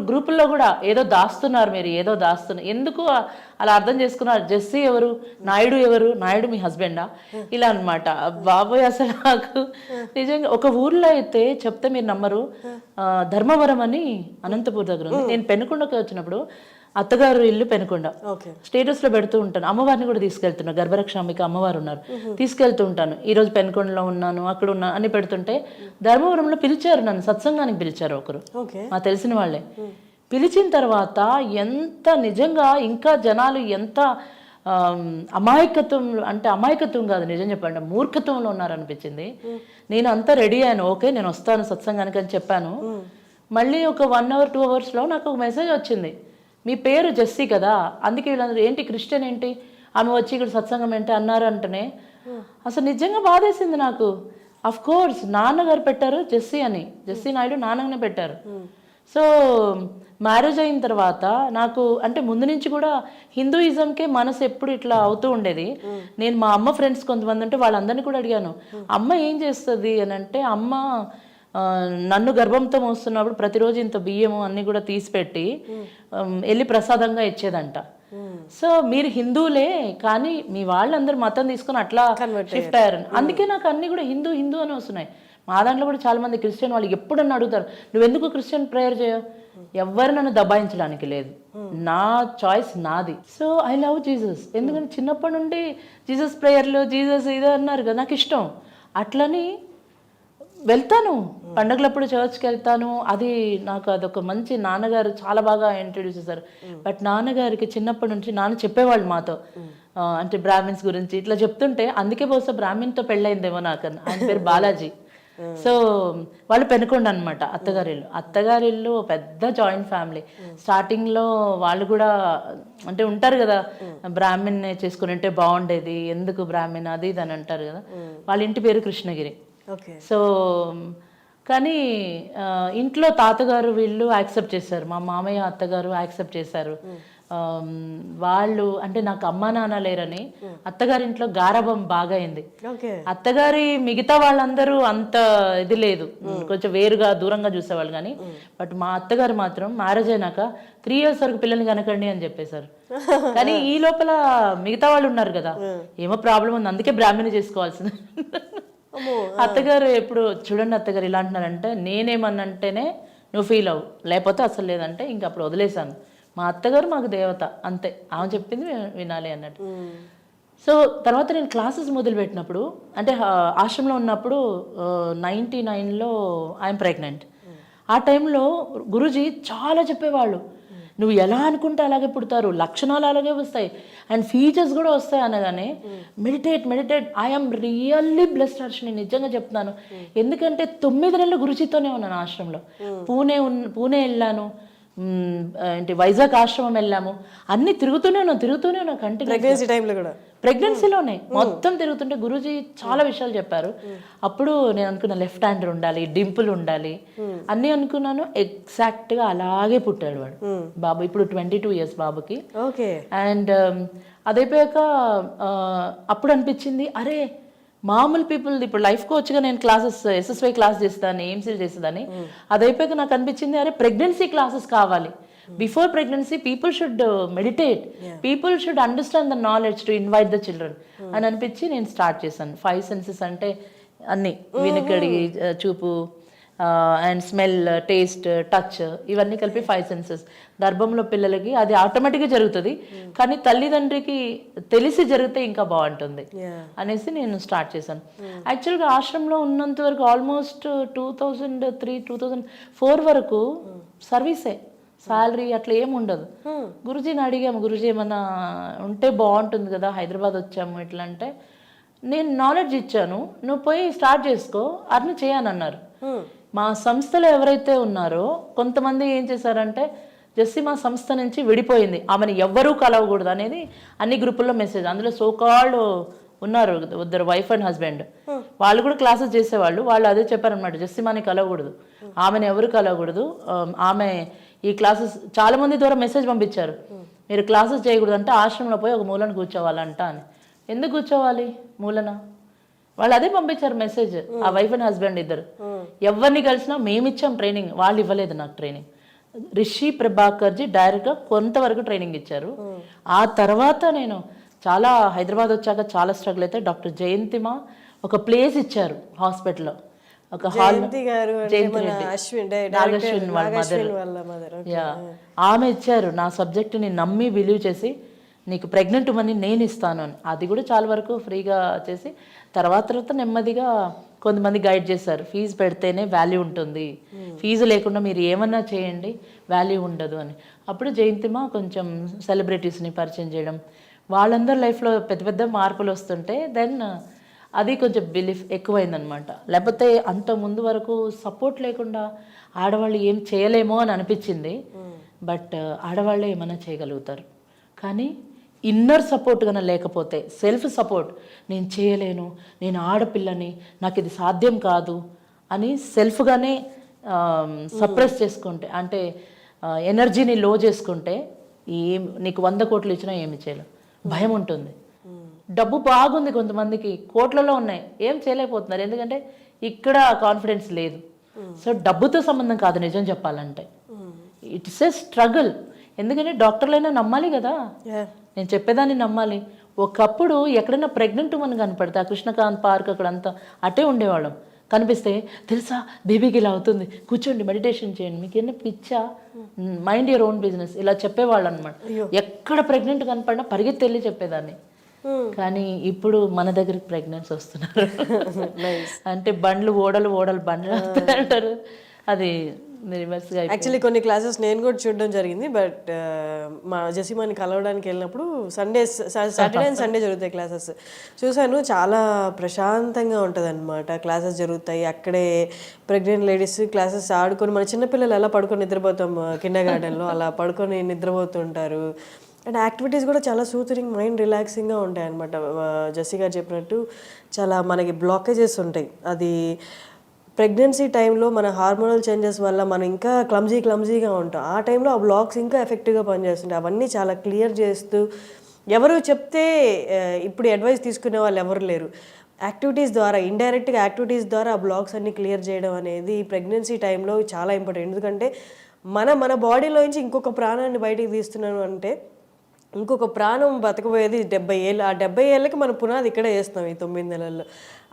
గ్రూపుల్లో కూడా ఏదో దాస్తున్నారు, మీరు ఏదో దాస్తున్నారు, ఎందుకు అలా అర్థం చేసుకున్నారు, జెస్సీ ఎవరు, నాయుడు ఎవరు, నాయుడు మీ హస్బెండా, ఇలా అనమాట. బాబోయ్ అసలు నాకు నిజంగా ఒక ఊర్లో అయితే చెప్తే మీరు నమ్మరు, ధర్మవరం అని అనంతపూర్ దగ్గర ఉంది. నేను పెనుకొండకి వచ్చినప్పుడు అత్తగారు ఇల్లు పెనుకొండ, స్టేటస్ లో పెడుతూ ఉంటాను, అమ్మవారిని కూడా తీసుకెళ్తున్నా, గర్భరక్షామిక అమ్మవారు ఉన్నారు, తీసుకెళ్తూ ఉంటాను, ఈ రోజు పెనుకొండలో ఉన్నాను అక్కడ ఉన్నా అని పెడుతుంటే ధర్మవరంలో పిలిచారు నన్ను, సత్సంగానికి పిలిచారు ఒకరు, మా తెలిసిన వాళ్ళే. పిలిచిన తర్వాత ఎంత నిజంగా ఇంకా జనాలు ఎంత అమాయకత్వం, అంటే అమాయకత్వం కాదు నిజం చెప్పండి, మూర్ఖత్వంలో ఉన్నారనిపించింది. నేను అంతా రెడీ అయ్యాను, ఓకే నేను వస్తాను సత్సంగానికి అని చెప్పాను. మళ్ళీ ఒక 1 hour 2 hours నాకు ఒక మెసేజ్ వచ్చింది, మీ పేరు జెస్సీ కదా, అందుకే వీళ్ళందరూ ఏంటి క్రిస్టియన్ ఏంటి, ఆమె వచ్చి ఇక్కడ సత్సంగం ఏంటి అన్నారు అంటేనే అసలు నిజంగా బాధేసింది నాకు. అఫ్ కోర్స్ నాన్నగారు పెట్టారు జెస్సీ అని, జెస్సీ నాయుడు నాన్నగానే పెట్టారు. సో మ్యారేజ్ అయిన తర్వాత నాకు అంటే ముందు నుంచి కూడా హిందూయిజంకే మనసు ఎప్పుడు ఇట్లా అవుతూ ఉండేది. నేను మా అమ్మ ఫ్రెండ్స్ కొంతమంది ఉంటే వాళ్ళందరినీ కూడా అడిగాను, అమ్మ ఏం చేస్తుంది అని అంటే, అమ్మ నన్ను గర్భంతో మోస్తున్నప్పుడు ప్రతిరోజు ఇంత బియ్యము అన్ని కూడా తీసిపెట్టి వెళ్ళి ప్రసాదంగా ఇచ్చేదంట. సో మీరు హిందువులే కానీ మీ వాళ్ళందరూ మతం తీసుకుని అట్లా షిఫ్ట్ అయ్యారు, అందుకే నాకు అన్ని కూడా హిందూ హిందూ అని వస్తున్నాయి. మా దాంట్లో కూడా చాలా మంది క్రిస్టియన్ వాళ్ళు ఎప్పుడన్నా అడుగుతారు, నువ్వెందుకు క్రిస్టియన్ ప్రేయర్ చేయవు, ఎవరు నన్ను దబాయించడానికి లేదు, నా చాయిస్ నాది. సో ఐ లవ్ జీసస్, ఎందుకంటే చిన్నప్పటి నుండి జీసస్ ప్రేయర్లు జీసస్ ఇదే అన్నారు కదా, నాకు ఇష్టం. అట్లని వెళ్తాను, పండుగలప్పుడు చర్చ్కి వెళ్తాను, అది నాకు అదొక మంచి, నాన్నగారు చాలా బాగా ఇంట్రడ్యూస్ చేశారు. బట్ నాన్నగారికి చిన్నప్పటి నుంచి నాన్న చెప్పేవాళ్ళు మాతో, అంటే బ్రాహ్మిన్స్ గురించి ఇట్లా చెప్తుంటే, అందుకే బహుశా బ్రాహ్మిన్తో పెళ్ళయిందేమో నాకు. ఆయన పేరు బాలాజీ. సో వాళ్ళు పెనుకొండ అనమాట అత్తగారిల్లు. అత్తగారిల్లు పెద్ద జాయింట్ ఫ్యామిలీ. స్టార్టింగ్లో వాళ్ళు కూడా అంటే ఉంటారు కదా, బ్రాహ్మిన్ చేసుకుని ఉంటే బాగుండేది, ఎందుకు బ్రాహ్మిన్ అది ఇది అని అంటారు కదా. వాళ్ళ ఇంటి పేరు కృష్ణగిరి. సో కానీ ఇంట్లో తాతగారు వీళ్ళు యాక్సెప్ట్ చేశారు, మా మామయ్య అత్తగారు యాక్సెప్ట్ చేశారు. వాళ్ళు అంటే నాకు అమ్మా నాన్న లేరని అత్తగారింట్లో గారాబం బాగా అయింది. అత్తగారి మిగతా వాళ్ళందరూ అంత ఇది లేదు, కొంచెం వేరుగా దూరంగా చూసేవాళ్ళు. కానీ బట్ మా అత్తగారు మాత్రం మ్యారేజ్ అయినాక 3 years వరకు పిల్లల్ని కనకండి అని చెప్పేశారు. కానీ ఈ లోపల మిగతా వాళ్ళు ఉన్నారు కదా, ఏమో ప్రాబ్లం ఉంది, అందుకే బ్రాహ్మణి చేసుకోవాల్సింది. అత్తగారు ఎప్పుడు చూడండి, అత్తగారు ఇలా అంటున్నారంటే నేనేమన్నంటేనే నువ్వు ఫీల్ అవ్వు, లేకపోతే అసలు లేదంటే ఇంక అప్పుడు వదిలేశాను. మా అత్తగారు మాకు దేవత అంతే, ఆమె చెప్పింది వినాలి అన్నట్టు. సో తర్వాత నేను క్లాసెస్ మొదలుపెట్టినప్పుడు, అంటే ఆశ్రమంలో ఉన్నప్పుడు 99లో ఐఎమ్ ప్రెగ్నెంట్. ఆ టైంలో గురూజీ చాలా చెప్పేవాళ్ళు, నువ్వు ఎలా అనుకుంటే అలాగే పుడతారు, లక్షణాలు అలాగే వస్తాయి అండ్ ఫీచర్స్ కూడా వస్తాయి అనగానే meditate I'm really blessed Harshini, నిజంగా చెప్తున్నాను. ఎందుకంటే 9 నెలలు గురుజీతోనే ఉన్నాను ఆశ్రమంలో. పూణే వెళ్ళాను, ఏంటి వైజాగ్ ఆశ్రమం వెళ్ళాము, అన్ని తిరుగుతూనే ఉన్నాం కంటిన్యూ. ప్రెగ్నెన్సీ టైంలో కూడా ప్రెగ్నెన్సీలోనే మొత్తం తిరుగుతుంటే గురూజీ చాలా విషయాలు చెప్పారు. అప్పుడు నేను అనుకున్నా లెఫ్ట్ హ్యాండర్ ఉండాలి, డింపుల్ ఉండాలి అన్నీ అనుకున్నాను. ఎగ్జాక్ట్గా అలాగే పుట్టాడు వాడు బాబు. ఇప్పుడు 22 years బాబుకి. ఓకే. అండ్ అదైపోయాక అప్పుడు అనిపించింది, అరే మామూలు పీపుల్ ఇప్పుడు లైఫ్ కోచ్గా నేను క్లాసెస్ SSY క్లాస్ చేస్తాను, ఎయిమ్సీలు చేసేదాన్ని. అదైపోయాక నాకు అనిపించింది, అరే ప్రెగ్నెన్సీ క్లాసెస్ కావాలి. Before pregnancy people should meditate, people should understand the knowledge to invite the children అని అనిపించి నేను స్టార్ట్ చేశాను. 5 senses అంటే అన్ని, వినికిడి, చూపు అండ్ స్మెల్, టేస్ట్, టచ్, ఇవన్నీ కలిపి 5 senses. గర్భంలో పిల్లలకి అది ఆటోమేటిక్గా జరుగుతుంది, కానీ తల్లిదండ్రికి తెలిసి జరిగితే ఇంకా బాగుంటుంది అనేసి నేను స్టార్ట్ చేశాను. యాక్చువల్గా ఆశ్రమంలో ఉన్నంత వరకు ఆల్మోస్ట్ 2003-2004 వరకు సర్వీసే, శాలరీ అట్లా ఏమి ఉండదు. గురుజీని అడిగాము, గురుజీ ఏమన్నా ఉంటే బాగుంటుంది కదా, హైదరాబాద్ వచ్చాము ఇట్లా అంటే, నేను నాలెడ్జ్ ఇచ్చాను, నువ్వు పోయి స్టార్ట్ చేసుకో, అర్న్ చేయనన్నారు. మా సంస్థలో ఎవరైతే ఉన్నారో కొంతమంది ఏం చేశారంటే, జెస్సీ మా సంస్థ నుంచి విడిపోయింది, ఆమెను ఎవ్వరూ కలవకూడదు అనేది అన్ని గ్రూపుల్లో మెసేజ్. అందులో సోకాల్డ్ ఉన్నారు ఇద్దరు వైఫ్ అండ్ హస్బెండ్, వాళ్ళు కూడా క్లాసెస్ చేసేవాళ్ళు. వాళ్ళు అదే చెప్పారనమాట, జెస్సీమాని కలవకూడదు, ఆమెను ఎవరు కలవకూడదు, ఆమె ఈ క్లాసెస్ చాలా మంది ద్వారా మెసేజ్ పంపించారు, మీరు క్లాసెస్ చేయకూడదు అంటే ఆశ్రమంలో పోయి ఒక మూలను కూర్చోవాలంట అని. ఎందుకు కూర్చోవాలి మూలన? వాళ్ళు అదే పంపించారు మెసేజ్, ఆ వైఫ్ అండ్ హస్బెండ్ ఇద్దరు. ఎవరిని కలిసినా మేమిచ్చాం ట్రైనింగ్, వాళ్ళు ఇవ్వలేదు నాకు ట్రైనింగ్. రిషి ప్రభాకర్జీ డైరెక్ట్గా కొంతవరకు ట్రైనింగ్ ఇచ్చారు. ఆ తర్వాత నేను చాలా హైదరాబాద్ వచ్చాక చాలా స్ట్రగుల్ అయితే డాక్టర్ జయంతిమా ఒక ప్లేస్ ఇచ్చారు హాస్పిటల్లో, ఒక హాల్. ఆమె ఇచ్చారు, నా సబ్జెక్ట్ని నమ్మి బిలీవ్ చేసి నీకు ప్రెగ్నెంట్ ఉమని నేను ఇస్తాను అని. అది కూడా చాలా వరకు ఫ్రీగా చేసి తర్వాత నెమ్మదిగా కొంతమంది గైడ్ చేశారు, ఫీజు పెడితేనే వాల్యూ ఉంటుంది, ఫీజు లేకుండా మీరు ఏమన్నా చేయండి వాల్యూ ఉండదు అని. అప్పుడు జయంతిమా కొంచెం సెలబ్రిటీస్ని పరిచయం చేయడం, వాళ్ళందరి లైఫ్లో పెద్ద పెద్ద మార్పులు వస్తుంటే దెన్ అది కొంచెం బిలీఫ్ ఎక్కువైందనమాట. లేకపోతే అంత ముందు వరకు సపోర్ట్ లేకుండా ఆడవాళ్ళు ఏం చేయలేమో అని అనిపించింది. బట్ ఆడవాళ్ళే ఏమైనా చేయగలుగుతారు, కానీ ఇన్నర్ సపోర్ట్ కన్నా లేకపోతే, సెల్ఫ్ సపోర్ట్, నేను చేయలేను, నేను ఆడపిల్లని, నాకు ఇది సాధ్యం కాదు అని సెల్ఫ్గానే సప్రెస్ చేసుకుంటే, అంటే ఎనర్జీని లో చేసుకుంటే నీకు 100 కోట్లు ఇచ్చినా ఏమి చేయలేవు, భయం ఉంటుంది. డబ్బు బాగుంది కొంతమందికి, కోట్లలో ఉన్నాయి, ఏం చేయలేకపోతున్నారు, ఎందుకంటే ఇక్కడ కాన్ఫిడెన్స్ లేదు. సో డబ్బుతో సంబంధం కాదు నిజం చెప్పాలంటే, ఇట్స్ ఏ స్ట్రగుల్. ఎందుకంటే డాక్టర్లైనా నమ్మాలి కదా, నేను చెప్పేదాన్ని నమ్మాలి. ఒకప్పుడు ఎక్కడైనా ప్రెగ్నెంట్ ఉమెన్ కనపడితే ఆ కృష్ణకాంత్ పార్క్ అక్కడంతా అటే ఉండేవాళ్ళం, కనిపిస్తే తెలుసా బేబీకి ఇలా అవుతుంది, కూర్చోండి మెడిటేషన్ చేయండి, మీకు ఎన్ని పిచ్చా, మైండ్ యువర్ ఓన్ బిజినెస్, ఇలా చెప్పేవాళ్ళు అనమాట. ఎక్కడ ప్రెగ్నెంట్ కనపడినా పరిగెత్తి వెళ్ళి చెప్పేదాన్ని. కానీ ఇప్పుడు మన దగ్గరికి ప్రెగ్నెన్సీ వస్తున్నారు అంటే బండ్లు ఓడలు బండ్లు అంటారు, అది రివర్స్గా. యాక్చువల్లీ కొన్ని క్లాసెస్ నేను కూడా చూడడం జరిగింది. బట్ మా జెసిమాని కలవడానికి వెళ్ళినప్పుడు సాటర్డే అండ్ సండే జరుగుతాయి క్లాసెస్, చూశాను. చాలా ప్రశాంతంగా ఉంటుంది అనమాట. క్లాసెస్ జరుగుతాయి అక్కడే, ప్రెగ్నెంట్ లేడీస్ క్లాసెస్ ఆడుకొని, మన చిన్నపిల్లలు ఎలా పడుకొని నిద్రపోతాం కిండర్ గార్డెన్లో, అలా పడుకొని నిద్రపోతుంటారు. అండ్ యాక్టివిటీస్ కూడా చాలా సూతరింగ్, మైండ్ రిలాక్సింగ్గా ఉంటాయి అనమాట. జెస్సీ గారు చెప్పినట్టు చాలా మనకి బ్లాకేజెస్ ఉంటాయి. అది ప్రెగ్నెన్సీ టైంలో మన హార్మోనల్ చేంజెస్ వల్ల మనం ఇంకా క్లమ్జీగా ఉంటాం. ఆ టైంలో ఆ బ్లాక్స్ ఇంకా ఎఫెక్టివ్గా పనిచేస్తుంటాయి. అవన్నీ చాలా క్లియర్ చేస్తూ, ఎవరు చెప్తే ఇప్పుడు అడ్వైస్ తీసుకునే వాళ్ళు ఎవరు లేరు. యాక్టివిటీస్ ద్వారా, ఇండైరెక్ట్గా యాక్టివిటీస్ ద్వారా ఆ బ్లాక్స్ అన్ని క్లియర్ చేయడం అనేది ప్రెగ్నెన్సీ టైంలో చాలా ఇంపార్టెంట్. ఎందుకంటే మన బాడీలో నుంచి ఇంకొక ప్రాణాన్ని బయటికి తీస్తున్నాను అంటే, ఇంకొక ప్రాణం బతకబోయేది 70 ఏళ్ళు. ఆ 70 ఏళ్ళకి మనం పునాది ఇక్కడే చేస్తాం ఈ 9 నెలల్లో.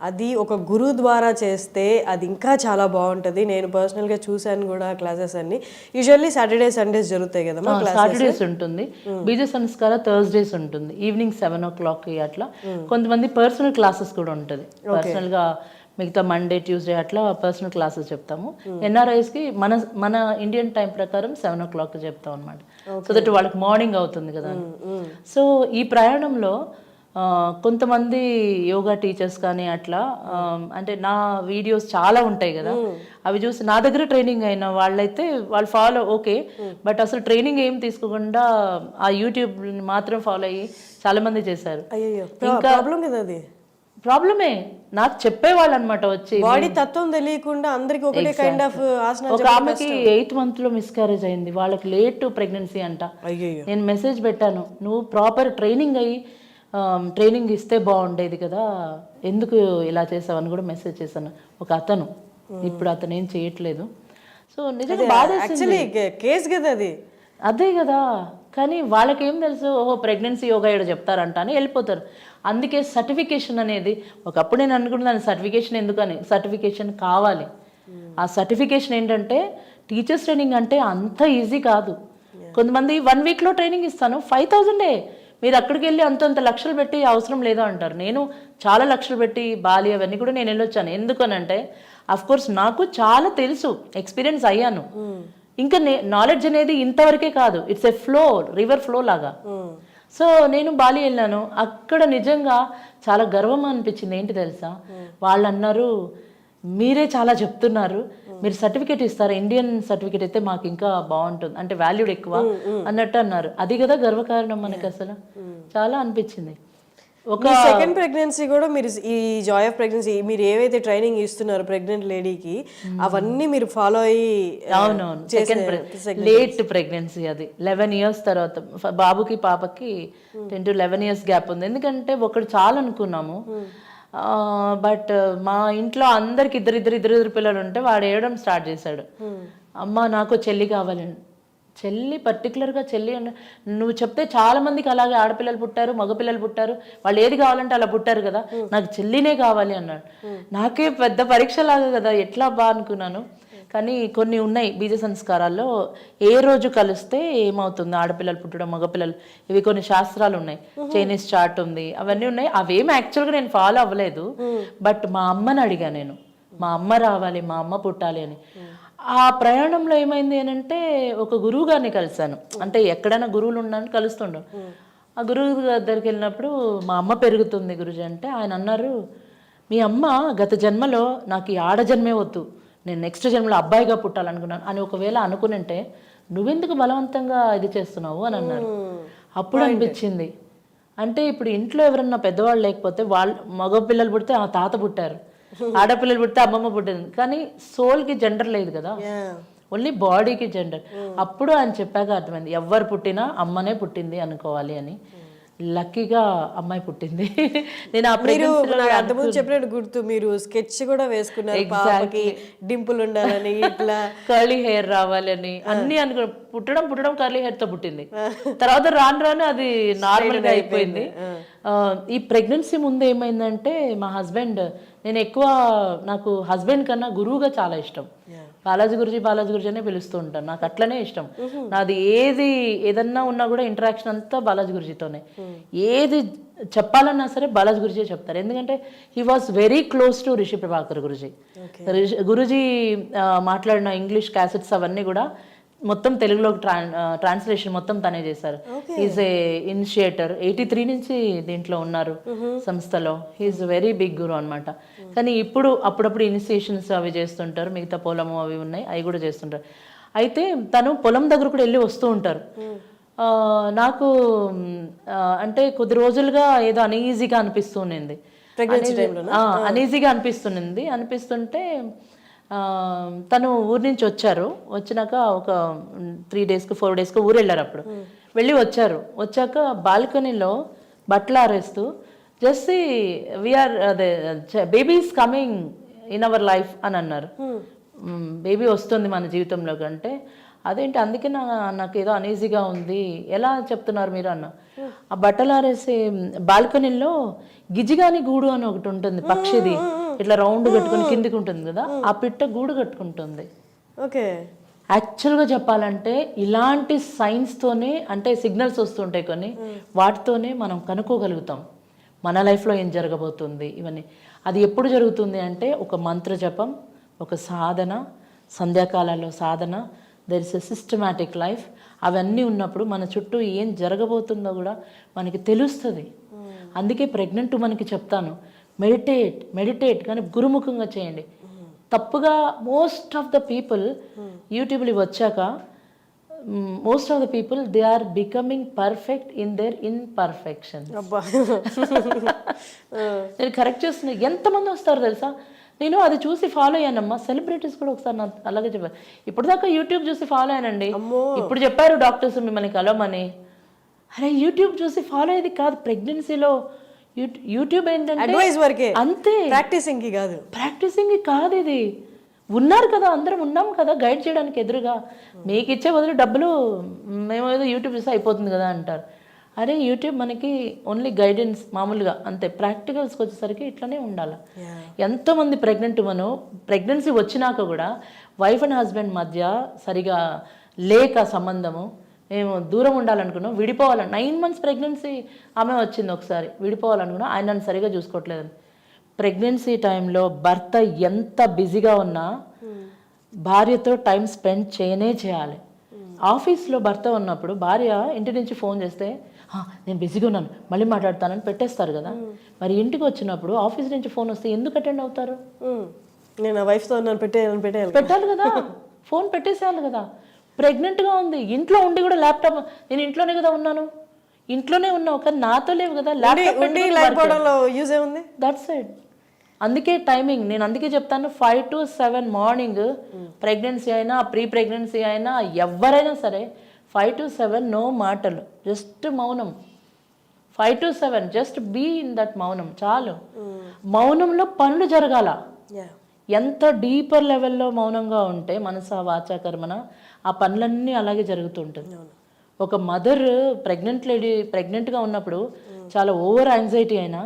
అది ఒక గురువు ద్వారా చేస్తే అది ఇంకా చాలా బాగుంటుంది. నేను పర్సనల్గా చూశాను కూడా క్లాసెస్ అన్ని. యూజువల్లీ సాటర్డే సండేస్ జరుగుతాయి కదా, సాటర్డేస్ ఉంటుంది, బీజ సంస్కార థర్స్డేస్ ఉంటుంది, ఈవినింగ్ 7 o'clock అట్లా. కొంతమంది పర్సనల్ క్లాసెస్ కూడా ఉంటుంది, పర్సనల్గా మిగతా మండే ట్యూస్డే అట్లా పర్సనల్ క్లాసెస్ చెప్తాము. ఎన్ఆర్ఐస్కి మన ఇండియన్ టైం ప్రకారం 7 o'clock చెప్తాం అనమాట. సో దట్ వాళ్ళకి మార్నింగ్ అవుతుంది కదా. సో ఈ ప్రయాణంలో కొంతమంది యోగా టీచర్స్ కానీ అట్లా అంటే నా వీడియోస్ చాలా ఉంటాయి కదా, అవి చూసి నా దగ్గర ట్రైనింగ్ అయిన వాళ్ళైతే వాళ్ళు ఫాలో ఓకే, బట్ అసలు ట్రైనింగ్ ఏం తీసుకోకుండా ఆ యూట్యూబ్ మాత్రం ఫాలో అయ్యి చాలా మంది చేశారు. ఇంకా ప్రాబ్లం కదా అది, ప్రాబ్లమే. నాకు చెప్పేవాళ్ళు అనమాట వచ్చి, బాడీ తత్వం తెలియకుండా అందరికి ఒకటే కైండ్ ఆఫ్ ఆసనాలు. ఒక ఆమెకి 8th month లో మిస్క్యారేజ్ అయింది, వాళ్ళకి లేట్ ప్రెగ్నెన్సీ అంట. నేను మెసేజ్ పెట్టాను, నువ్వు ప్రాపర్ ట్రైనింగ్ అయ్యి ట్రైనింగ్ ఇస్తే బాగుండేది కదా, ఎందుకు ఇలా చేసావని కూడా మెసేజ్ చేశాను. ఒక అతను, ఇప్పుడు అతను ఏం చేయట్లేదు. సో నిజంగా బాధేసింది, కేసు కదా అది. అదే కదా, కానీ వాళ్ళకేం తెలుసు, ఓహో ప్రెగ్నెన్సీ యోగా ఏడో చెప్తారంట అని వెళ్ళిపోతారు. అందుకే సర్టిఫికేషన్ అనేది, ఒకప్పుడు నేను అనుకుంటున్నాను సర్టిఫికేషన్ ఎందుకని, సర్టిఫికేషన్ కావాలి. ఆ సర్టిఫికేషన్ ఏంటంటే టీచర్స్ ట్రైనింగ్ అంటే అంత ఈజీ కాదు. కొంతమంది 1 weekలో ట్రైనింగ్ ఇస్తాను, 5,000 మీరు అక్కడికి వెళ్ళి అంత లక్షలు పెట్టి అవసరం లేదా అంటారు. నేను చాలా లక్షలు పెట్టి బాలి అవన్నీ కూడా నేను వెళ్ళొచ్చాను. ఎందుకనంటే కోర్స్ నాకు చాలా తెలుసు, ఎక్స్పీరియన్స్ అయ్యాను. ఇంకా నాలెడ్జ్ అనేది ఇంతవరకే కాదు, it's a flow, river flow లాగా. సో నేను బాలి వెళ్ళాను, అక్కడ నిజంగా చాలా గర్వం అనిపించింది. ఏంటి తెలుసా, వాళ్ళు అన్నారు, మీరే చాలా చెప్తున్నారు, మీరు సర్టిఫికేట్ ఇస్తారా, ఇండియన్ సర్టిఫికేట్ అయితే మాకు ఇంకా బాగుంటుంది, అంటే వాల్యూడ్ ఎక్కువ అన్నట్టు అన్నారు. అది కదా గర్వకారణం మనకి, అసలు చాలా అనిపించింది. ఒక సెకండ్ ప్రెగ్నెన్సీ కూడా మీరు ఈ జాయ్ ఆఫ్ ప్రెగ్నెన్సీ మీరు ఏవైతే ట్రైనింగ్ ఇస్తున్నారు ప్రెగ్నెంట్ లేడీకి, అవన్నీ మీరు ఫాలో అయ్యి. అవునవును, లేట్ ప్రెగ్నెన్సీ అది 11 years తర్వాత, బాబుకి పాపకి 10 to 11 years గ్యాప్ ఉంది. ఎందుకంటే ఒకటి చాలు అనుకున్నాము, బట్ మా ఇంట్లో అందరికి ఇద్దరు పిల్లలు ఉంటే వాడు ఏడడం స్టార్ట్ చేశాడు. అమ్మ నాకు చెల్లి కావాలని. చెల్లి పర్టికులర్గా చెల్లి అని నువ్వు చెప్తే చాలా మందికి అలాగే ఆడపిల్లలు పుట్టారు, మగపిల్లలు పుట్టారు, వాళ్ళు ఏది కావాలంటే అలా పుట్టారు కదా, నాకు చెల్లినే కావాలి అన్నాడు. నాకే పెద్ద పరీక్ష లాగా కదా, ఎట్లా బా అనుకున్నాను. కానీ కొన్ని ఉన్నాయి బీజ సంస్కారాల్లో, ఏ రోజు కలిస్తే ఏమవుతుంది, ఆడపిల్లలు పుట్టడం మగపిల్లలు, ఇవి కొన్ని శాస్త్రాలు ఉన్నాయి. చైనీస్ చార్ట్ ఉంది, అవన్నీ ఉన్నాయి. అవేం యాక్చువల్గా నేను ఫాలో అవ్వలేదు, బట్ మా అమ్మని అడిగా నేను, మా అమ్మ రావాలి, మా అమ్మ పుట్టాలి అని. ఆ ప్రయాణంలో ఏమైంది అని అంటే, ఒక గురువు గారిని కలిశాను. అంటే ఎక్కడైనా గురువులు ఉన్నాను కలుస్తుండం. ఆ గురువు దగ్గరికి వెళ్ళినప్పుడు, మా అమ్మ పెరుగుతుంది గురుజీ అంటే, ఆయన అన్నారు, మీ అమ్మ గత జన్మలో నాకు ఈ ఆడజన్మే వద్దు, నేను నెక్స్ట్ జన్మలో అబ్బాయిగా పుట్టాలనుకున్నాను అని ఒకవేళ అనుకునింటే నువ్వెందుకు బలవంతంగా ఇది చేస్తున్నావు అని అన్నారు. అప్పుడు అనిపించింది, అంటే ఇప్పుడు ఇంట్లో ఎవరన్నా పెద్దవాళ్ళు లేకపోతే, వాళ్ళు మగ పిల్లలు పుడితే ఆ తాత పుట్టారు, ఆడపిల్లలు పుడితే అమ్మమ్మ పుట్టింది, కానీ సోల్కి జెండర్ లేదు కదా, ఓన్లీ బాడీకి జెండర్. అప్పుడు ఆయన చెప్పాక అర్థమైంది, ఎవరు పుట్టినా అమ్మనే పుట్టింది అనుకోవాలి అని. లక్కీగా అమ్మాయి పుట్టింది. నేను అంతకుముందు చెప్పినట్టు గుర్తు, మీరు స్కెచ్ కూడా వేసుకున్నారు, పాపకి డింపుల్ ఉండాలని, ఇట్లా కర్లీ హెయిర్ రావాలని అన్ని అనుకున్నా. పుట్టడం కర్లీ హెయిర్ తో పుట్టింది, తర్వాత రాను అది నార్మల్ గా అయిపోయింది. ఈ ప్రెగ్నెన్సీ ముందు ఏమైందంటే, మా హస్బెండ్, నేను ఎక్కువ, నాకు హస్బెండ్ కన్నా గురువుగా చాలా ఇష్టం. బాలాజీ గురుజీ అనే పిలుస్తూ ఉంటాను, నాకు అట్లనే ఇష్టం. నాది ఏదన్నా ఉన్నా కూడా ఇంటరాక్షన్ అంతా బాలాజీ గురుజీతోనే. ఏది చెప్పాలన్నా సరే బాలాజీ గురుజీ చెప్తారు, ఎందుకంటే he was very close to Rishi Prabhakar Guruji. Guruji మాట్లాడిన ఇంగ్లీష్ క్యాసెట్స్ అవన్నీ కూడా మొత్తం తెలుగులోకి ట్రాన్స్లేషన్ మొత్తం తనే చేశారు. ఈజ్ ఏ ఇనిషియేటర్, 83 నుంచి దీంట్లో ఉన్నారు సంస్థలో. హీఈస్ వెరీ బిగ్ గురు అనమాట. కానీ ఇప్పుడు అప్పుడప్పుడు ఇనిషియేషన్స్ అవి చేస్తుంటారు, మిగతా పొలము అవి ఉన్నాయి, అవి కూడా చేస్తుంటారు. అయితే తను పొలం దగ్గర కూడా వెళ్ళి వస్తూ ఉంటారు. నాకు అంటే కొద్ది రోజులుగా ఏదో అనీజీగా అనిపిస్తుంది, అనీజీగా అనిపిస్తుంటే తను ఊరి నుంచి వచ్చారు. వచ్చినాక ఒక 3 days 4 days ఊరు వెళ్ళారు. అప్పుడు వెళ్ళి వచ్చాక బాల్కనీలో బట్టలు ఆరేస్తూ జస్ట్ వీఆర్ అదే baby is coming in our life అని అన్నారు. బేబీ వస్తుంది మన జీవితంలోకి అంటే, అదేంటి అందుకే నాకు ఏదో అనీజీగా ఉంది, ఎలా చెప్తున్నారు మీరు అన్న. ఆ బట్టలు ఆరేసి బాల్కనీలో గిజిగాని గూడు అని ఒకటి ఉంటుంది, పక్షిది, ఇట్లా రౌండ్ కట్టుకుని కిందికి ఉంటుంది కదా, ఆ పిట్ట గూడు కట్టుకుంటుంది. ఓకే, యాక్చువల్గా చెప్పాలంటే ఇలాంటి సైన్స్తోనే, అంటే సిగ్నల్స్ వస్తుంటాయి కొన్ని, వాటితోనే మనం కనుక్కోగలుగుతాం మన లైఫ్లో ఏం జరగబోతుంది ఇవన్నీ. అది ఎప్పుడు జరుగుతుంది అంటే, ఒక మంత్ర జపం, ఒక సాధన, సంధ్యాకాలాల్లో సాధన, there is a systematic life, అవన్నీ ఉన్నప్పుడు మన చుట్టూ ఏం జరగబోతుందో కూడా మనకి తెలుస్తుంది. అందుకే ప్రెగ్నెంట్ మనకి చెప్తాను, మెడిటేట్ కానీ గురుముఖంగా చేయండి. తప్పుగా మోస్ట్ ఆఫ్ ద పీపుల్ యూట్యూబ్లో వచ్చాక most of the people they are becoming perfect in their imperfection. అబ్బా నేను కరెక్ట్ చేస్తున్నా. ఎంతమంది వస్తారు తెలుసా, నేను అది చూసి ఫాలో అయ్యానమ్మా. సెలబ్రిటీస్ కూడా ఒకసారి నాకు అలాగే చెప్పారు. ఇప్పుడు దాకా యూట్యూబ్ చూసి ఫాలో అయ్యానండి, ఇప్పుడు చెప్పారు డాక్టర్స్ మిమ్మల్ని కలవమని. అరే యూట్యూబ్ చూసి ఫాలో అయ్యేది కాదు. ప్రెగ్నెన్సీలో యూట్యూబ్ ఏంటంటే అడ్వైస్ వరకే, అంతే, ప్రాక్టీసింగ్ కి కాదు. ప్రాక్టీసింగ్ కాదు ఇది. ఉన్నారు కదా, అందరం ఉన్నాం కదా గైడ్ చేయడానికి ఎదురుగా. మీకు ఇచ్చే బదులు డబ్బులు మేము ఏదో యూట్యూబ్ చూస్తే అయిపోతుంది కదా అంటారు. అరే యూట్యూబ్ మనకి ఓన్లీ గైడెన్స్ మామూలుగా అంతే. ప్రాక్టికల్స్కి వచ్చేసరికి ఇట్లనే ఉండాలి. ఎంతోమంది ప్రెగ్నెన్సీ వచ్చినాక కూడా వైఫ్ అండ్ హస్బెండ్ మధ్య సరిగా లేక సంబంధము, మేము దూరం ఉండాలనుకున్నాం, విడిపోవాలని 9 months ప్రెగ్నెన్సీ ఆమె వచ్చింది ఒకసారి, విడిపోవాలనుకున్నాం, ఆయన నన్ను సరిగా చూసుకోవట్లేదని. ప్రెగ్నెన్సీ టైంలో భర్త ఎంత బిజీగా ఉన్నా భార్యతో టైం స్పెండ్ చేయాలి. ఆఫీస్లో భర్త ఉన్నప్పుడు భార్య ఇంటి నుంచి ఫోన్ చేస్తే నేను బిజీగా ఉన్నాను మళ్ళీ మాట్లాడతానని పెట్టేస్తారు కదా. మరి ఇంటికి వచ్చినప్పుడు ఆఫీస్ నుంచి ఫోన్ వస్తే ఎందుకు అటెండ్ అవుతారు? నేను వైఫ్తో ఉన్నాను పెట్టాలి కదా, ఫోన్ పెట్టేసేయాలి కదా. ప్రెగ్నెంట్గా ఉంది, ఇంట్లో ఉండి కూడా ల్యాప్టాప్, నేను ఇంట్లోనే కదా ఉన్నాను, ఇంట్లోనే ఉన్నావు కానీ నాతో లేవు కదా, ల్యాప్టాప్. That's it. అందుకే టైమింగ్, నేను అందుకే చెప్తాను 5 to 7 మార్నింగ్. ప్రెగ్నెన్సీ అయినా ప్రీ ప్రెగ్నెన్సీ అయినా ఎవరైనా సరే 5 to 7 నో మాటలు, జస్ట్ మౌనం. 5 to 7 just be in that మౌనం చాలు. మౌనంలో పనులు జరగాల. ఎంత డీపర్ లెవెల్లో మౌనంగా ఉంటే మనస వాచా కర్మన ఆ పనులన్నీ అలాగే జరుగుతుంటుంది. ఒక మదర్ ప్రెగ్నెంట్గా ఉన్నప్పుడు చాలా ఓవర్ యాంగ్జైటీ అయినా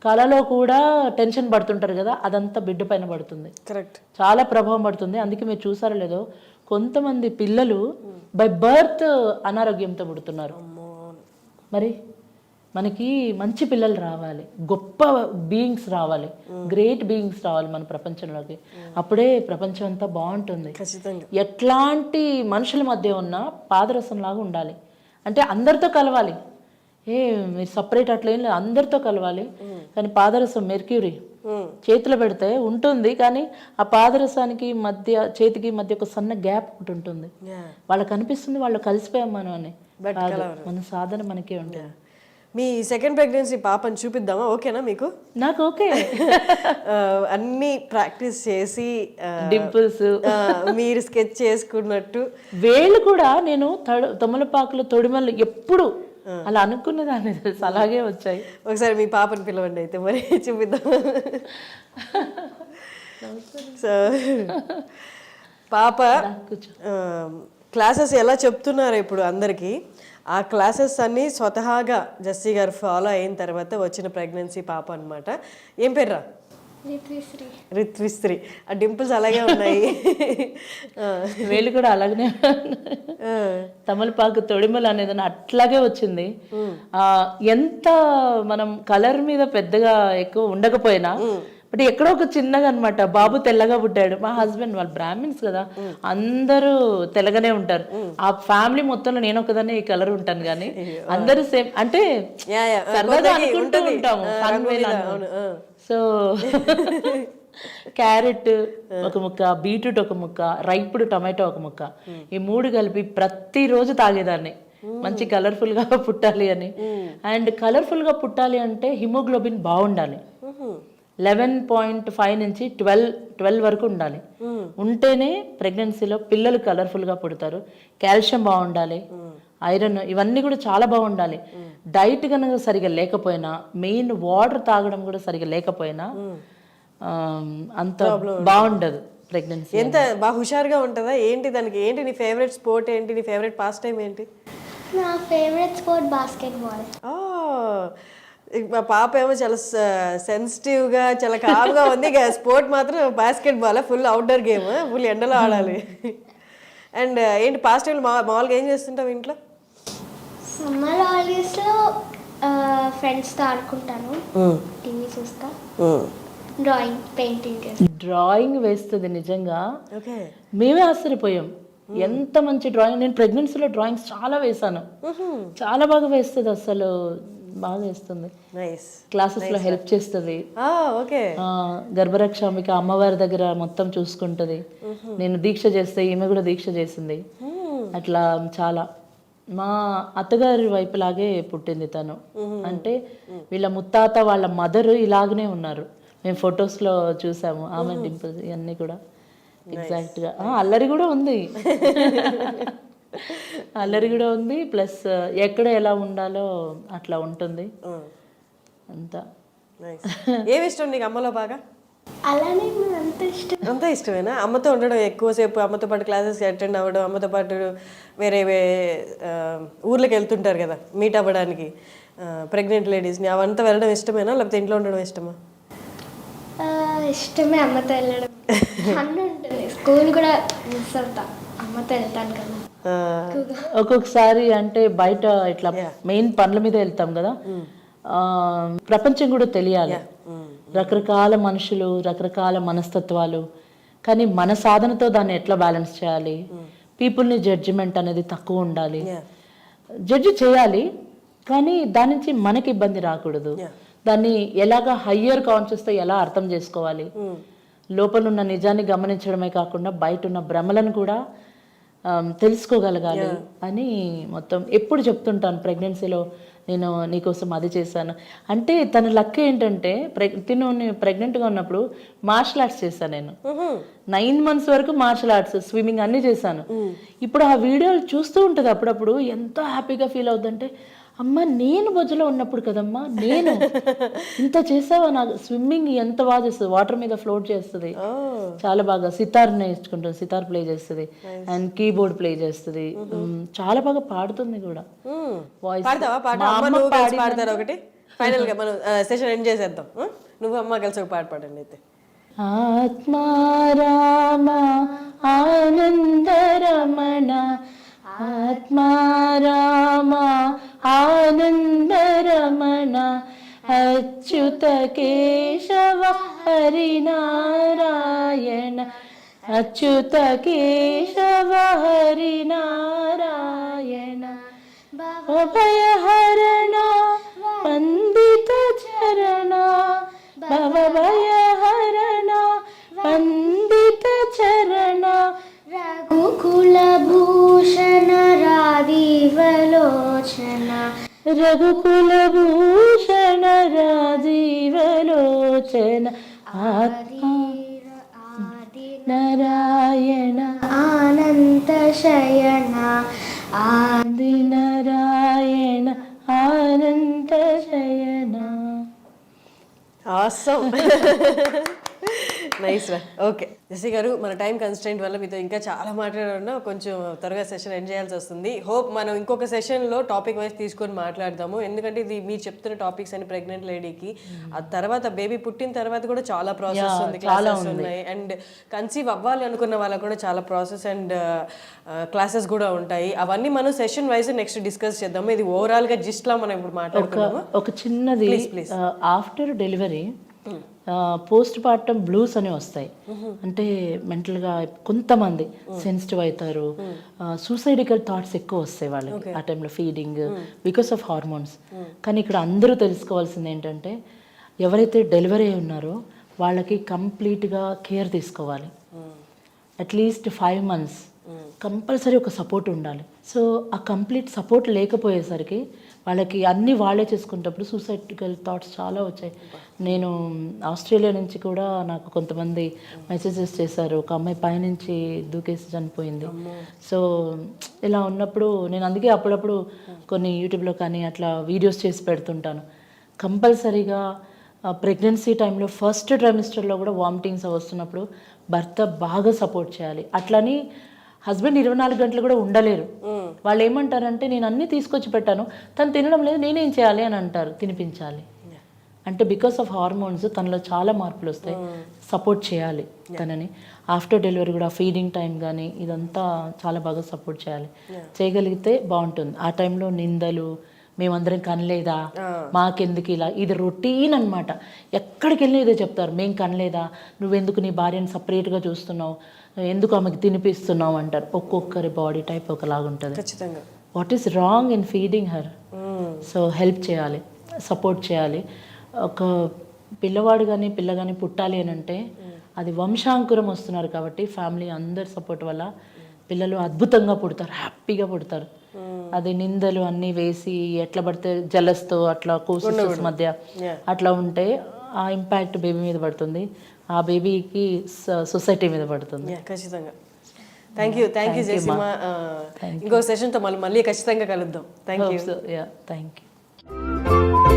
కళలో కూడా టెన్షన్ పడుతుంటారు కదా, అదంతా బిడ్డ పైన పడుతుంది. కరెక్ట్, చాలా ప్రభావం పడుతుంది. అందుకే మీరు చూసారో లేదో కొంతమంది పిల్లలు బై బర్త్ అనారోగ్యంతో పుడుతున్నారు. మరి మనకి మంచి పిల్లలు రావాలి, గొప్ప బీయింగ్స్ రావాలి, గ్రేట్ బీయింగ్స్ రావాలి మన ప్రపంచంలోకి. అప్పుడే ప్రపంచం అంతా బాగుంటుంది. ఎట్లాంటి మనుషుల మధ్య ఉన్న పాదరసం లాగా ఉండాలి. అంటే అందరితో కలవాలి, మీరు సపరేట్ అట్లా ఏం లేదు, అందరితో కలవాలి. కానీ పాదరసం మెర్క్యూరీ చేతిలో పెడితే ఉంటుంది, కానీ ఆ పాదరసానికి మధ్య చేతికి మధ్య ఒక సన్న గ్యాప్ ఒకటి ఉంటుంది. వాళ్ళకి అనిపిస్తుంది వాళ్ళు కలిసిపోయాం మనం అని. మన సాధన మనకే ఉంటుంది. మీ సెకండ్ ప్రెగ్నెన్సీ పాపని చూపిద్దామా? ఓకేనా మీకు? నాకు ఓకే. అన్ని ప్రాక్టీస్ చేసి డింపుల్స్ మీరు స్కెచ్ చేసుకున్నట్టు వేళ్ళు కూడా నేను తమలపాకులు తొడిమలు ఎప్పుడు అలా అనుకునేదాన్ని తెలుసు, అలాగే వచ్చాయి. ఒకసారి మీ పాపని పిలవండి అయితే మరి చూపిద్దాం. సో పాప క్లాసెస్ ఎలా చెప్తున్నారు ఇప్పుడు అందరికీ, ఆ క్లాసెస్ అన్నీ స్వతహాగా జస్సీ గారు ఫాలో అయిన తర్వాత వచ్చిన ప్రెగ్నెన్సీ పాప అనమాట. ఏం పేర్రా? రిత్విశ్రీ. ఆ డింపుల్స్ అలాగే ఉన్నాయి, వేలు కూడా అలాగనే. తమలపాకు తొడిమలు అనేది అట్లాగే వచ్చింది. ఎంత మనం కలర్ మీద పెద్దగా ఎక్కువ ఉండకపోయినా బట్ ఎక్కడో ఒక చిన్నగా అనమాట. బాబు తెల్లగా పుట్టాడు. మా హస్బెండ్ వాళ్ళు బ్రాహ్మిన్స్ కదా, అందరూ తెల్లగానే ఉంటారు. ఆ ఫ్యామిలీ మొత్తంలో నేను ఒకదాన్ని ఈ కలర్ ఉంటాను, కానీ అందరూ సేమ్. అంటే సరదాగా అనుకుంటూ ఉంటాము. సో క్యారెట్ ఒక ముక్క, బీట్రూట్ ఒక ముక్క, రైపుడు టమాటో ఒక ముక్క, ఈ 3 కలిపి ప్రతిరోజు తాగేదాన్ని. మంచి కలర్ఫుల్ గా పుట్టాలి అని. అండ్ కలర్ఫుల్ గా పుట్టాలి అంటే హిమోగ్లోబిన్ బాగుండాలి. 11.5 నుంచి 12 వరకు ఉండాలి. ఉంటేనే ప్రెగ్నెన్సీలో పిల్లలు కలర్ఫుల్గా పుడతారు. కాల్షియం బాగుండాలి, ఐరన్ ఇవన్నీ కూడా చాలా బాగుండాలి. డైట్ కనుక సరిగా లేకపోయినా, మెయిన్ వాటర్ తాగడం కూడా సరిగా లేకపోయినా అంత బాగుండదు ప్రెగ్నెన్సీ. ఎంత బాగా హుషారుగా ఉంటుందా ఏంటి? దానికి ఏంటి నీ ఫేవరెట్ స్పోర్ట్ ఏంటి? నీ ఫేవరెట్ పాస్ టైం ఏంటి? నా ఫేవరెట్ స్పోర్ట్ బాస్కెట్బాల్. మా పాప ఏమో చాలా సెన్సిటివ్గా చాలా కామ్గా ఉంది. స్పోర్ట్ మాత్రం basketball, full outdoor game, full ఎండలో ఆడాలి. అండ్ ఏంటి పాస్ టైం మామూలుగా ఏం చేస్తుంటావు ఇంట్లో? సమ్మర్ హాలిడేస్లో ఫ్రెండ్స్తో ఆడుకుంటాను, టీవీ చూస్తా, డ్రాయింగ్ పెయింటింగ్. డ్రాయింగ్ వేస్తుంది నిజంగా. మేమే ఆశ్చర్యపోయాం, ఎంత మంచి డ్రాయింగ్. నేను ప్రెగ్నెన్సీలో డ్రాయింగ్స్ చాలా వేసాను, చాలా బాగా వేస్తుంది. అసలు బాగా చేస్తుంది. నైస్. క్లాసెస్లో హెల్ప్ చేస్తుంది. ఓకే. గర్భరక్షామిక అమ్మవారి దగ్గర మొత్తం చూసుకుంటుంది. నేను దీక్ష చేస్తే ఈమె కూడా దీక్ష చేసింది. అట్లా చాలా మా అత్తగారి వైపులాగే పుట్టింది తను. అంటే వీళ్ళ ముత్తాత వాళ్ళ మదర్ ఇలాగనే ఉన్నారు. మేము ఫొటోస్లో చూసాము ఆమె డింపుల్స్ ఇవన్నీ కూడా ఎగ్జాక్ట్గా. అల్లరి కూడా ఉంది. అల్లరి కూడా ఉంది. ప్లస్ ఎక్కడ ఎలా ఉండాలో అట్లా ఉంటుంది అంతా. ఏమి ఇష్టం నీకు అమ్మలో బాగా? అలానే అంత ఇష్టం. అంత ఇష్టమేనా? అమ్మతో ఉండడం ఎక్కువసేపు, అమ్మతో పాటు క్లాసెస్ అటెండ్ అవ్వడం, అమ్మతో పాటు వేరే ఊర్లకు వెళ్తుంటారు కదా మీట్ అవ్వడానికి ప్రెగ్నెంట్ లేడీస్ని, అవంతా వెళ్ళడం ఇష్టమేనా లేకపోతే ఇంట్లో ఉండడం ఇష్టమా? ఇష్టమే అమ్మతో వెళ్ళడం. అన్నీ ఉంటుంది. స్కూల్ కూడా మిస్ అవుతా, అమ్మతో వెళ్తాను కదా. ఒక్కొక్కసారి అంటే బయట ఇట్లా మెయిన్ పనుల మీద వెళ్తాం కదా, ప్రపంచం కూడా తెలియాలి. రకరకాల మనుషులు, రకరకాల మనస్తత్వాలు, కానీ మన సాధనతో దాన్ని ఎట్లా బ్యాలెన్స్ చేయాలి. పీపుల్ని జడ్జిమెంట్ అనేది తక్కువ ఉండాలి. జడ్జి చేయాలి కానీ దాని నుంచి మనకి ఇబ్బంది రాకూడదు. దాన్ని ఎలాగా హయ్యర్ కాన్షియస్తో ఎలా అర్థం చేసుకోవాలి, లోపల ఉన్న నిజాన్ని గమనించడమే కాకుండా బయట ఉన్న భ్రమలను కూడా తెలుసుకోగలగాలి అని మొత్తం ఎప్పుడు చెప్తుంటాను. ప్రెగ్నెన్సీలో నేను నీకోసం అది చేశాను అంటే తన లక్ ఏంటంటే తిను ప్రెగ్నెంట్గా ఉన్నప్పుడు మార్షల్ ఆర్ట్స్ చేశాను. నేను 9 months వరకు మార్షల్ ఆర్ట్స్, స్విమ్మింగ్ అన్నీ చేశాను. ఇప్పుడు ఆ వీడియోలు చూస్తూ ఉంటుంది అప్పుడప్పుడు, ఎంతో హ్యాపీగా ఫీల్ అవుతుందంటే అమ్మ నేను బొజ్జలో ఉన్నప్పుడు కదమ్మా నేను ఇంత చేసావా. నాకు స్విమ్మింగ్ ఎంత బాగా చేస్తుంది, వాటర్ మీద ఫ్లోట్ చేస్తుంది చాలా బాగా. సితార్ నేర్చుకుంటుంది, సితార్ ప్లే చేస్తుంది అండ్ కీబోర్డ్ ప్లే చేస్తుంది. చాలా బాగా పాడుతుంది కూడా. వాయిస్ పాడతారు ఒకటి. ఫైనల్ గా మనం సెషన్ ఎండ్ చేసేద్దాం. నువ్వు అమ్మ కలిసి ఒక పాట పాడండి అయితే. ఆత్మారామ ఆనందరమణ, ఆత్మారామ ఆనందరమణ, అచ్యుత కేశవ హరినారాయణ, అచ్యుత కేశవ హరినారాయణ, భవభయహరణ వందిత చరణ, భవభయహరణ వందిత చరణ, రఘుకులభూషణ రాజీవలోచన, రఘుకులభూషణ రాజీవలోచన, ఆత్మా నారాయణ అనంత శయన, ఆది నారాయణ అనంత శయన. ఆసమ్. నైస్ రా. ఓకే జెస్సీ గారు, మన టైం కన్స్టెంట్ వల్ల మీతో ఇంకా చాలా మాట్లాడాలన్నా కొంచెం త్వరగా సెషన్ ఎండ్ చేయాల్సి వస్తుంది. హోప్ మనం ఇంకొక సెషన్లో టాపిక్ వైజ్ తీసుకొని మాట్లాడదాము. ఎందుకంటే ఇది మీరు చెప్తున్న టాపిక్స్ అని ప్రెగ్నెంట్ లేడీకి, ఆ తర్వాత బేబీ పుట్టిన తర్వాత కూడా చాలా ప్రాసెస్ ఉంది, క్లాసెస్ ఉన్నాయి. అండ్ కన్సీవ్ అవ్వాలి అనుకున్న వాళ్ళకు కూడా చాలా ప్రాసెస్ అండ్ క్లాసెస్ కూడా ఉంటాయి. అవన్నీ మనం సెషన్ వైజ్ నెక్స్ట్ డిస్కస్ చేద్దాము. ఇది ఓవరాల్గా జిస్ట్లా మనం ఇప్పుడు మాట్లాడుకున్నాము. ఒక చిన్నది, after delivery post partum blues అని వస్తాయి. అంటే మెంటల్గా కొంతమంది సెన్సిటివ్ అవుతారు, సూసైడికల్ థాట్స్ ఎక్కువ వస్తాయి వాళ్ళకి ఆ టైంలో, ఫీడింగ్ బికాస్ ఆఫ్ హార్మోన్స్. కానీ ఇక్కడ అందరూ తెలుసుకోవాల్సింది ఏంటంటే ఎవరైతే డెలివరీ అయి ఉన్నారో వాళ్ళకి కంప్లీట్గా కేర్ తీసుకోవాలి. అట్లీస్ట్ 5 months కంపల్సరీ ఒక సపోర్ట్ ఉండాలి. సో ఆ కంప్లీట్ సపోర్ట్ లేకపోయేసరికి వాళ్ళకి అన్నీ వాళ్ళే చేసుకునేటప్పుడు సూసైడికల్ థాట్స్ చాలా వచ్చాయి. నేను ఆస్ట్రేలియా నుంచి కూడా నాకు కొంతమంది మెసేజెస్ చేశారు, ఒక అమ్మాయి పైనుంచి దూకేసి చనిపోయింది. సో ఇలా ఉన్నప్పుడు నేను అందుకే అప్పుడప్పుడు కొన్ని యూట్యూబ్లో కానీ అట్లా వీడియోస్ చేసి పెడుతుంటాను. కంపల్సరీగా ప్రెగ్నెన్సీ టైంలో ఫస్ట్ ట్రైమిస్టర్లో కూడా వామిటింగ్స్ వస్తున్నప్పుడు భర్త బాగా సపోర్ట్ చేయాలి. అట్లని హస్బెండ్ 24 గంటలు కూడా ఉండలేరు. వాళ్ళు ఏమంటారంటే నేను అన్నీ తీసుకొచ్చి పెట్టాను, తను తినడం లేదు, నేనేం చేయాలి అని అంటారు. తినిపించాలి అంటే బికాస్ ఆఫ్ హార్మోన్స్ తనలో చాలా మార్పులు వస్తాయి. సపోర్ట్ చేయాలి తనని. ఆఫ్టర్ డెలివరీ కూడా ఫీడింగ్ టైం కానీ ఇదంతా చాలా బాగా సపోర్ట్ చేయాలి. చేయగలిగితే బాగుంటుంది. ఆ టైంలో నిందలు, మేమందరం కనలేదా, మాకెందుకు ఇలా, ఇది రొటీన్ అనమాట. ఎక్కడికి వెళ్ళినా ఇదే చెప్తారు, మేం కనలేదా, నువ్వెందుకు నీ భార్యను సపరేట్గా చూస్తున్నావు, ఎందుకు ఆమెకు తినిపిస్తున్నావు అంటారు. ఒక్కొక్కరి బాడీ టైప్ ఒకలాగా ఉంటుంది. What is wrong in feeding her? So help చేయాలి. సపోర్ట్ చేయాలి. ఒక పిల్లవాడు కానీ పిల్ల కానీ పుట్టాలి అని అంటే అది వంశాంకురం వస్తున్నారు కాబట్టి ఫ్యామిలీ అందరి సపోర్ట్ వల్ల పిల్లలు అద్భుతంగా పుడతారు, హ్యాపీగా పుడతారు. అది నిందలు అన్నీ వేసి ఎట్లా పడితే జలస్తో అట్లా కోసెస్ మధ్య అట్లా ఉంటే ఆ ఇంపాక్ట్ బేబీ మీద పడుతుంది, ఆ బేబీకి సొసైటీ మీద పడుతుంది. ఖచ్చితంగా. Thank you Jesima. ఇంకో సెషన్తో మళ్ళీ ఖచ్చితంగా కలుద్దాం. Thank you. Thank you.